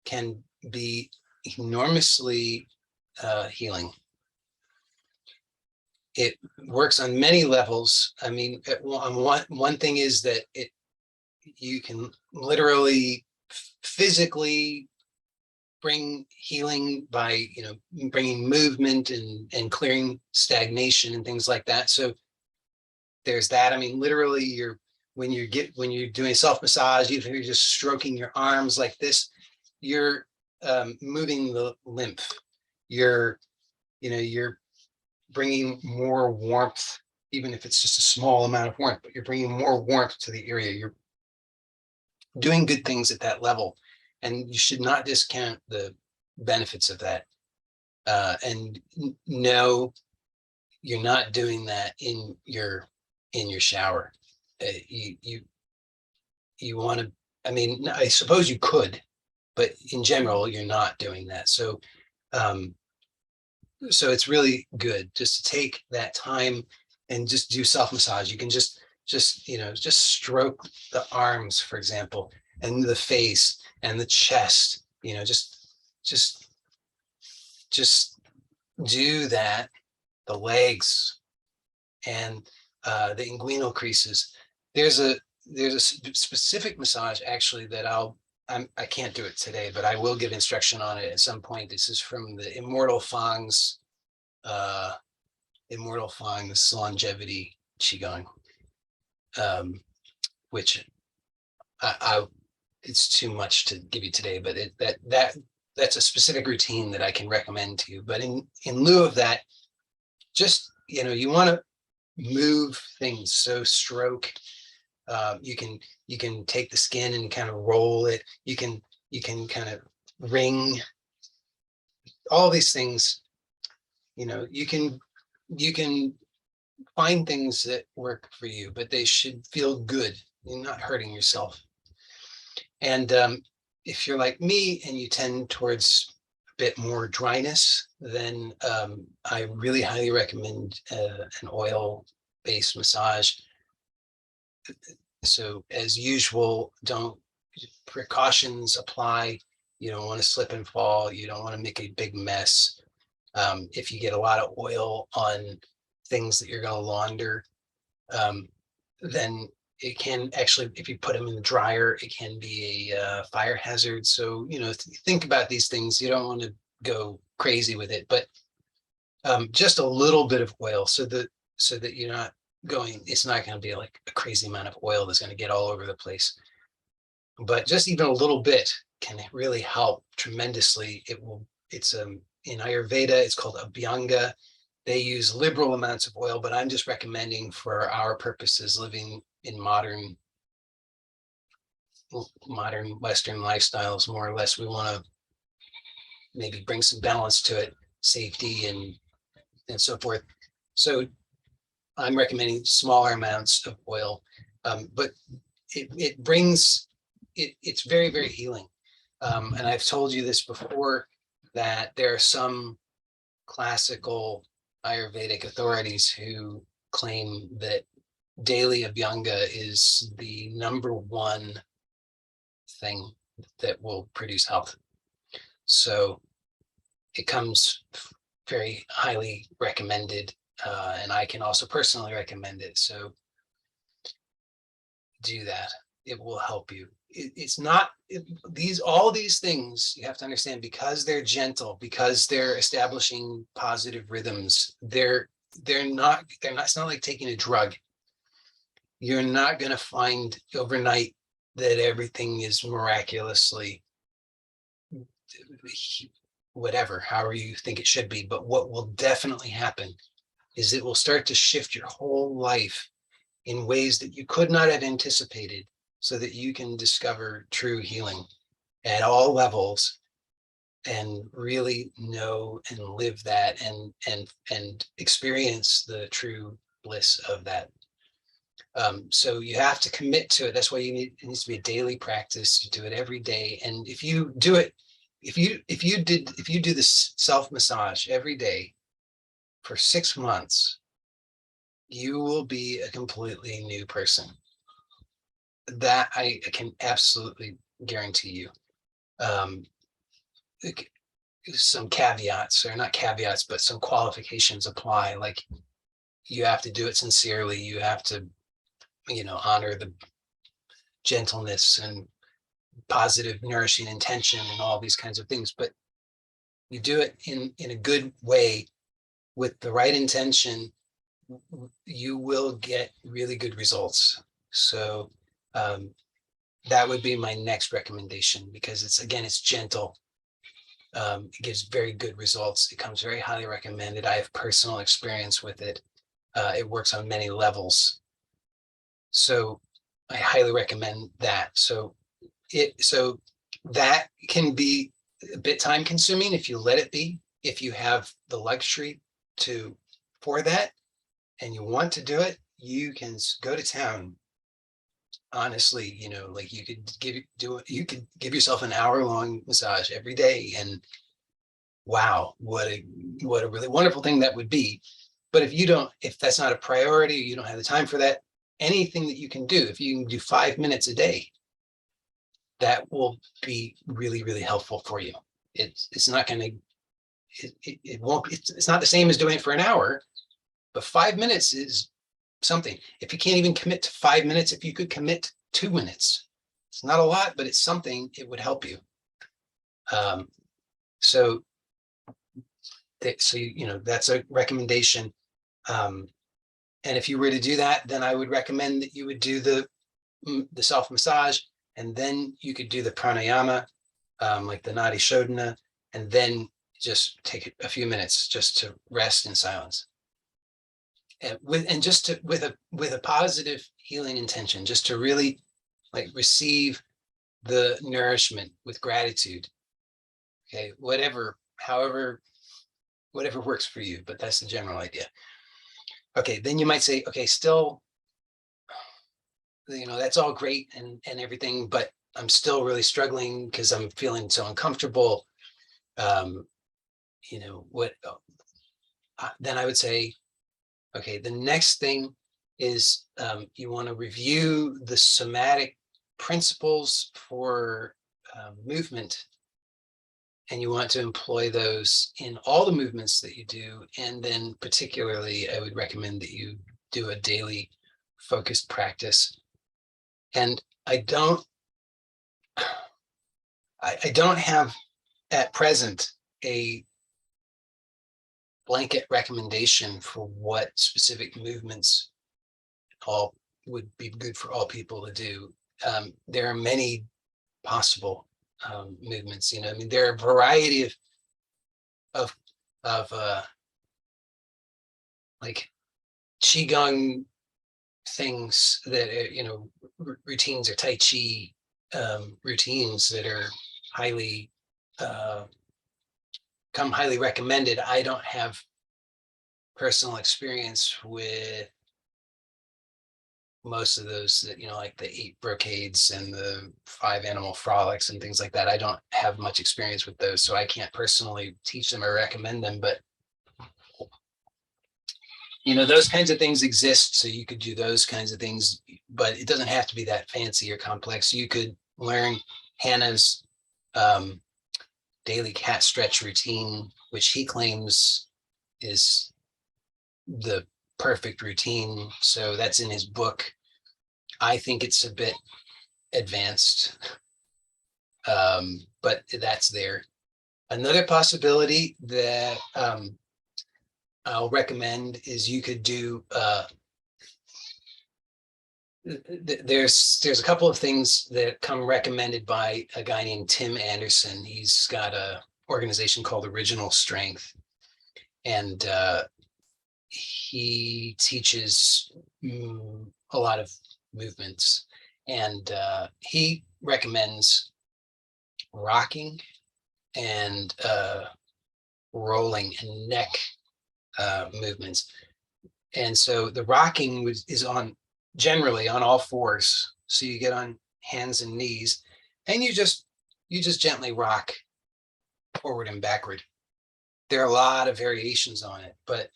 can be enormously healing. It works on many levels. I mean, one thing is that you can literally physically bring healing by bringing movement and clearing stagnation and things like that. So there's that. I mean, literally, when you're doing self-massage, even if you're just stroking your arms like this, you're moving the lymph. You're bringing more warmth, even if it's just a small amount of warmth, but you're bringing more warmth to the area. You're doing good things at that level, and you should not discount the benefits of that. And no, you're not doing that in your shower. You want to, I mean, I suppose you could, but in general, you're not doing that. So so it's really good just to take that time and just do self-massage. You can just stroke the arms, for example, and the face and the chest, just do that, the legs and the inguinal creases. There's a specific massage actually that I can't do it today, but I will give instruction on it at some point. This is from the Immortal Fang's longevity Qigong, which it's too much to give you today, but that's a specific routine that I can recommend to you. But in lieu of that, just you want to move things. So stroke. You can take the skin and kind of roll it. You can kind of wring. All these things, you can find things that work for you, but they should feel good. You're not hurting yourself. And if you're like me and you tend towards a bit more dryness, then I really highly recommend an oil-based massage. So as usual, precautions apply. You don't want to slip and fall. You don't want to make a big mess. If you get a lot of oil on things that you're going to launder, then it can actually, if you put them in the dryer, it can be a fire hazard. So, think about these things. You don't want to go crazy with it, but just a little bit of oil so that you're not it's not going to be like a crazy amount of oil that's going to get all over the place. But just even a little bit can really help tremendously. It will in Ayurveda, it's called Abhyanga. They use liberal amounts of oil, but I'm just recommending for our purposes, living in modern Western lifestyles, more or less, we want to maybe bring some balance to it, safety and so forth. So I'm recommending smaller amounts of oil, but it brings it's very, very healing. And I've told you this before, that there are some classical Ayurvedic authorities who claim that daily Abhyanga is the #1 thing that will produce health. So it comes very highly recommended, and I can also personally recommend it. So do that. It will help you. It's not all these things you have to understand, because they're gentle, because they're establishing positive rhythms. It's not like taking a drug. You're not going to find overnight that everything is miraculously whatever, however you think it should be. But what will definitely happen is it will start to shift your whole life in ways that you could not have anticipated, so that you can discover true healing at all levels and really know and live that and experience the true bliss of that. So you have to commit to it. That's why it needs to be a daily practice. You do it every day. And if you do it, if you do this self-massage every day for 6 months, you will be a completely new person. That I can absolutely guarantee you. Some caveats, or not caveats, but some qualifications apply. Like, you have to do it sincerely. You have to, honor the gentleness and positive, nourishing intention and all these kinds of things. But you do it in a good way with the right intention, you will get really good results. So that would be my next recommendation, because it's gentle. It gives very good results. It comes very highly recommended. I have personal experience with it. It works on many levels. So I highly recommend that. So that can be a bit time consuming if you let it be. If you have the luxury for that and you want to do it, you can go to town. Honestly, like you could give yourself an hour-long massage every day, and wow, what a really wonderful thing that would be. But if that's not a priority, you don't have the time for that, anything that you can do, if you can do 5 minutes a day, that will be really, really helpful for you. It's not going to, it won't, it's not the same as doing it for an hour, but 5 minutes is something. If you can't even commit to 5 minutes, if you could commit 2 minutes, it's not a lot, but it's something. It would help you. So that's a recommendation. And if you were to do that, then I would recommend that you would do the self massage, and then you could do the pranayama, like the Nadi Shodana, and then just take a few minutes just to rest in silence. And with a positive healing intention, just to really receive the nourishment with gratitude. Okay, whatever works for you, but that's the general idea. Okay, then you might say, okay, still, that's all great and everything, but I'm still really struggling because I'm feeling so uncomfortable. Then I would say, okay, the next thing is you want to review the somatic principles for movement, and you want to employ those in all the movements that you do. And then particularly, I would recommend that you do a daily focused practice. And I don't have at present a blanket recommendation for what specific movements all would be good for all people to do. There are many possible movements. There are a variety of of like qigong things that routines or tai chi routines that are highly come highly recommended. I don't have personal experience with most of those that, like the 8 brocades and the 5 animal frolics and things like that. I don't have much experience with those, so I can't personally teach them or recommend them, but those kinds of things exist. So you could do those kinds of things, but it doesn't have to be that fancy or complex. You could learn Hannah's daily cat stretch routine, which he claims is the perfect routine. So that's in his book. I think it's a bit advanced, but that's there. Another possibility that I'll recommend is you could do there's a couple of things that come recommended by a guy named Tim Anderson. He's got a organization called Original Strength, and he teaches a lot of movements, and he recommends rocking and rolling and neck movements. And so the rocking is generally on all fours. So you get on hands and knees, and you just gently rock forward and backward. There are a lot of variations on it, but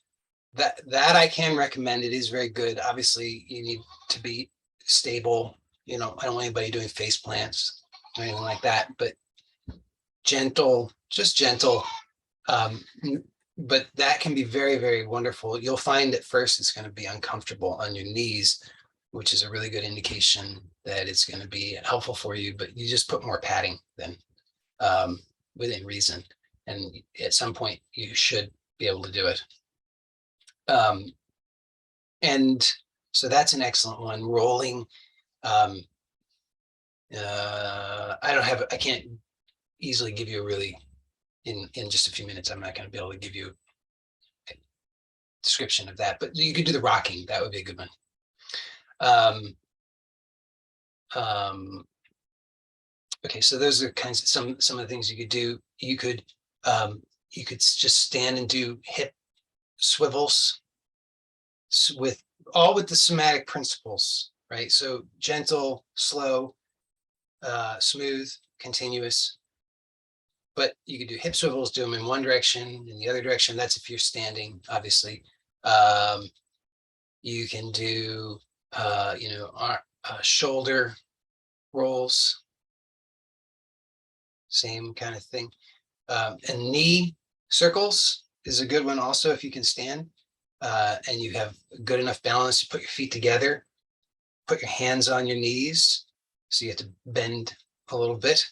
that I can recommend. It is very good. Obviously, you need to be stable. I don't want anybody doing face plants or anything like that, but just gentle. But that can be very, very wonderful. You'll find at first it's going to be uncomfortable on your knees, which is a really good indication that it's going to be helpful for you, but you just put more padding then within reason. And at some point you should be able to do it. And so that's an excellent one. Rolling. I can't easily give you a really, in just a few minutes, I'm not going to be able to give you a description of that, but you could do the rocking. That would be a good one. Okay, so those are kinds of some of the things you could do. You could just stand and do hip swivels with the somatic principles, right? So gentle, slow, smooth, continuous. But you could do hip swivels, do them in one direction, in the other direction. That's if you're standing, obviously. You can do, shoulder rolls, same kind of thing. And knee circles is a good one also if you can stand and you have good enough balance to put your feet together, put your hands on your knees. So you have to bend a little bit,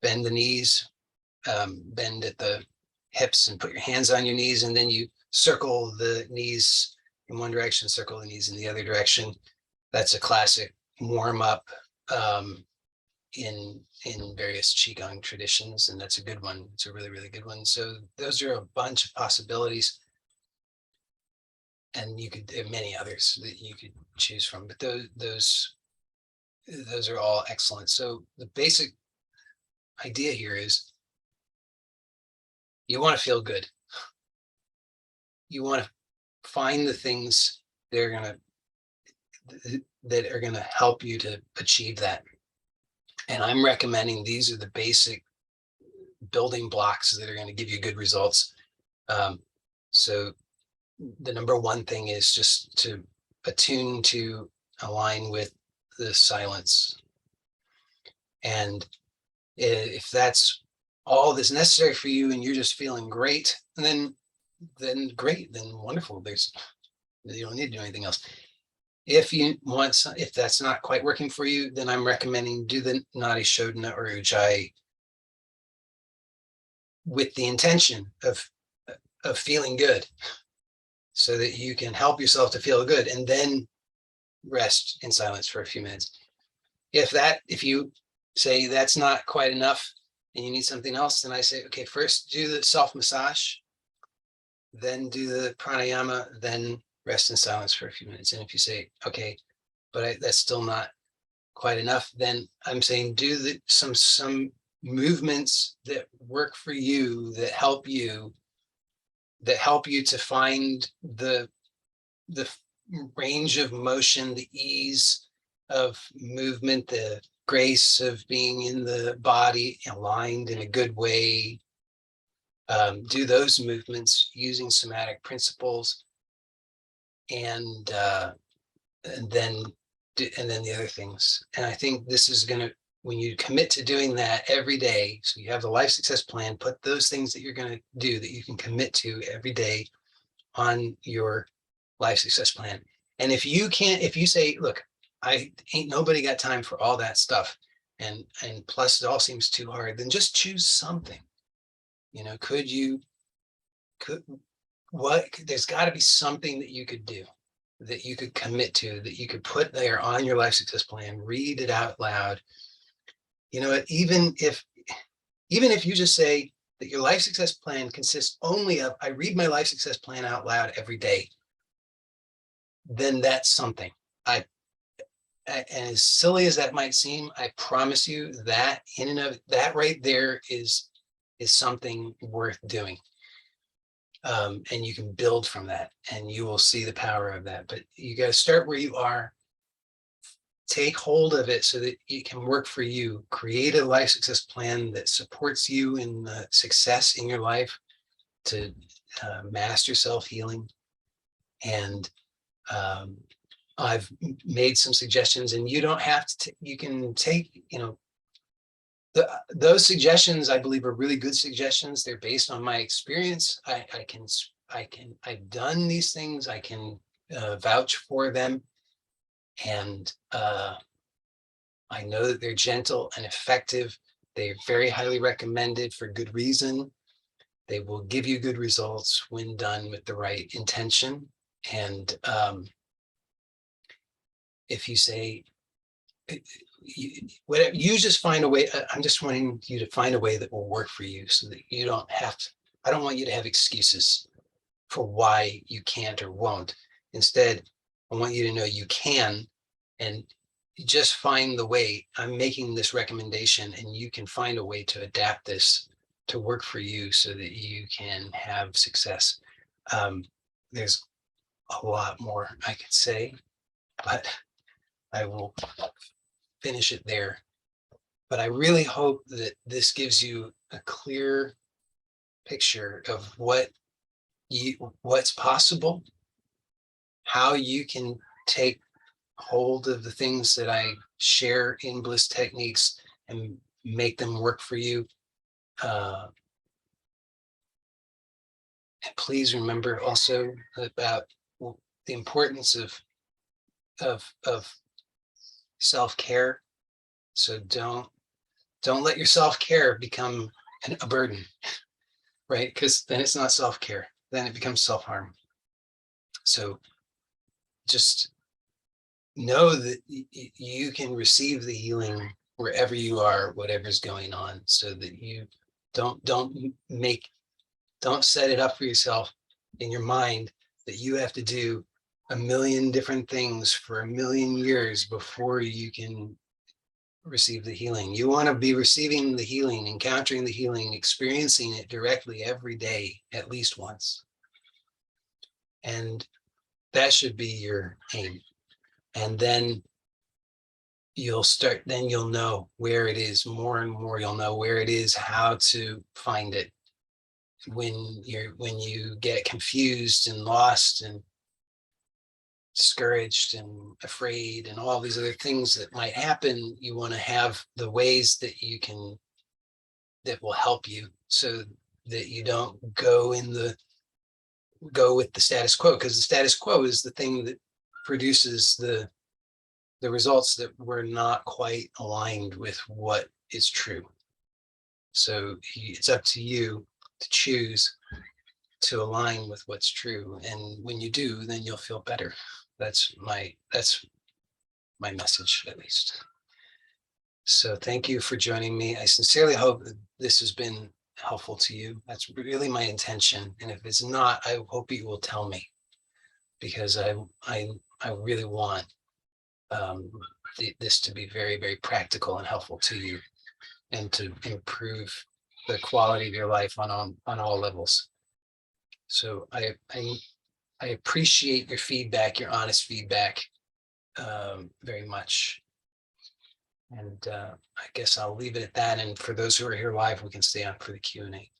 bend the knees, bend at the hips and put your hands on your knees, and then you circle the knees in one direction, circle the knees in the other direction. That's a classic warm up in various qigong traditions, and that's a good one. It's a really, really good one. So those are a bunch of possibilities, and there are many others that you could choose from, but those are all excellent. So the basic idea here is you want to feel good. You want to find the things that are going to help you to achieve that. And I'm recommending these are the basic building blocks that are going to give you good results. So the number one thing is just to attune to align with the silence. And if that's all that's necessary for you and you're just feeling great, then great, then wonderful. You don't need to do anything else. If that's not quite working for you, then I'm recommending do the Nadi, Shodana, or Ujjayi with the intention of feeling good, so that you can help yourself to feel good, and then rest in silence for a few minutes. If you say that's not quite enough, and you need something else, then I say, okay, first do the self massage, then do the pranayama, then rest in silence for a few minutes. And if you say, okay, but that's still not quite enough, then I'm saying do some movements that work for you, that help you to find the range of motion, the ease of movement, the grace of being in the body aligned in a good way. Do those movements using somatic principles, and then the other things. And I think this is going to, when you commit to doing that every day, so you have the life success plan, put those things that you're going to do that you can commit to every day on your life success plan. And if you can't, if you say, look, I ain't nobody got time for all that stuff, and plus it all seems too hard, then just choose something. There's got to be something that you could do, that you could commit to, that you could put there on your life success plan, read it out loud. Even if you just say that your life success plan consists only of, I read my life success plan out loud every day, then that's something. And as silly as that might seem, I promise you that in and of that right there is something worth doing. And you can build from that, and you will see the power of that. But you got to start where you are, take hold of it so that it can work for you. Create a life success plan that supports you in success in your life, to master self-healing. And I've made some suggestions, and you don't have to, you can take, those suggestions, I believe, are really good suggestions. They're based on my experience. I've done these things. I can vouch for them. And I know that they're gentle and effective. They're very highly recommended for good reason. They will give you good results when done with the right intention. And if you say, whatever, you just find a way. I'm just wanting you to find a way that will work for you, so that you don't have to, I don't want you to have excuses for why you can't or won't. Instead, I want you to know you can, and just find the way. I'm making this recommendation, and you can find a way to adapt this to work for you so that you can have success. There's a lot more I could say, but I will finish it there. But I really hope that this gives you a clear picture of what's possible, how you can take hold of the things that I share in Bliss Techniques and make them work for you. And please remember also about the importance of self-care. So don't let your self-care become a burden, right? Because then it's not self-care, then it becomes self-harm. So just know that you can receive the healing wherever you are, whatever's going on, so that you don't set it up for yourself in your mind that you have to do a million different things for a million years before you can receive the healing. You want to be receiving the healing, encountering the healing, experiencing it directly every day, at least once. And that should be your aim. And then you'll know where it is more and more. You'll know where it is, how to find it. When you get confused and lost and discouraged and afraid and all these other things that might happen, you want to have the ways that will help you, so that you don't go with the status quo, because the status quo is the thing that produces the results that were not quite aligned with what is true. So it's up to you to choose to align with what's true. And when you do, then you'll feel better. That's my message, at least. So thank you for joining me. I sincerely hope that this has been helpful to you. That's really my intention. And if it's not, I hope you will tell me, because I really want this to be very, very practical and helpful to you, and to improve the quality of your life on all levels. So I appreciate your feedback, your honest feedback, very much. And I guess I'll leave it at that. And for those who are here live, we can stay on for the Q&A.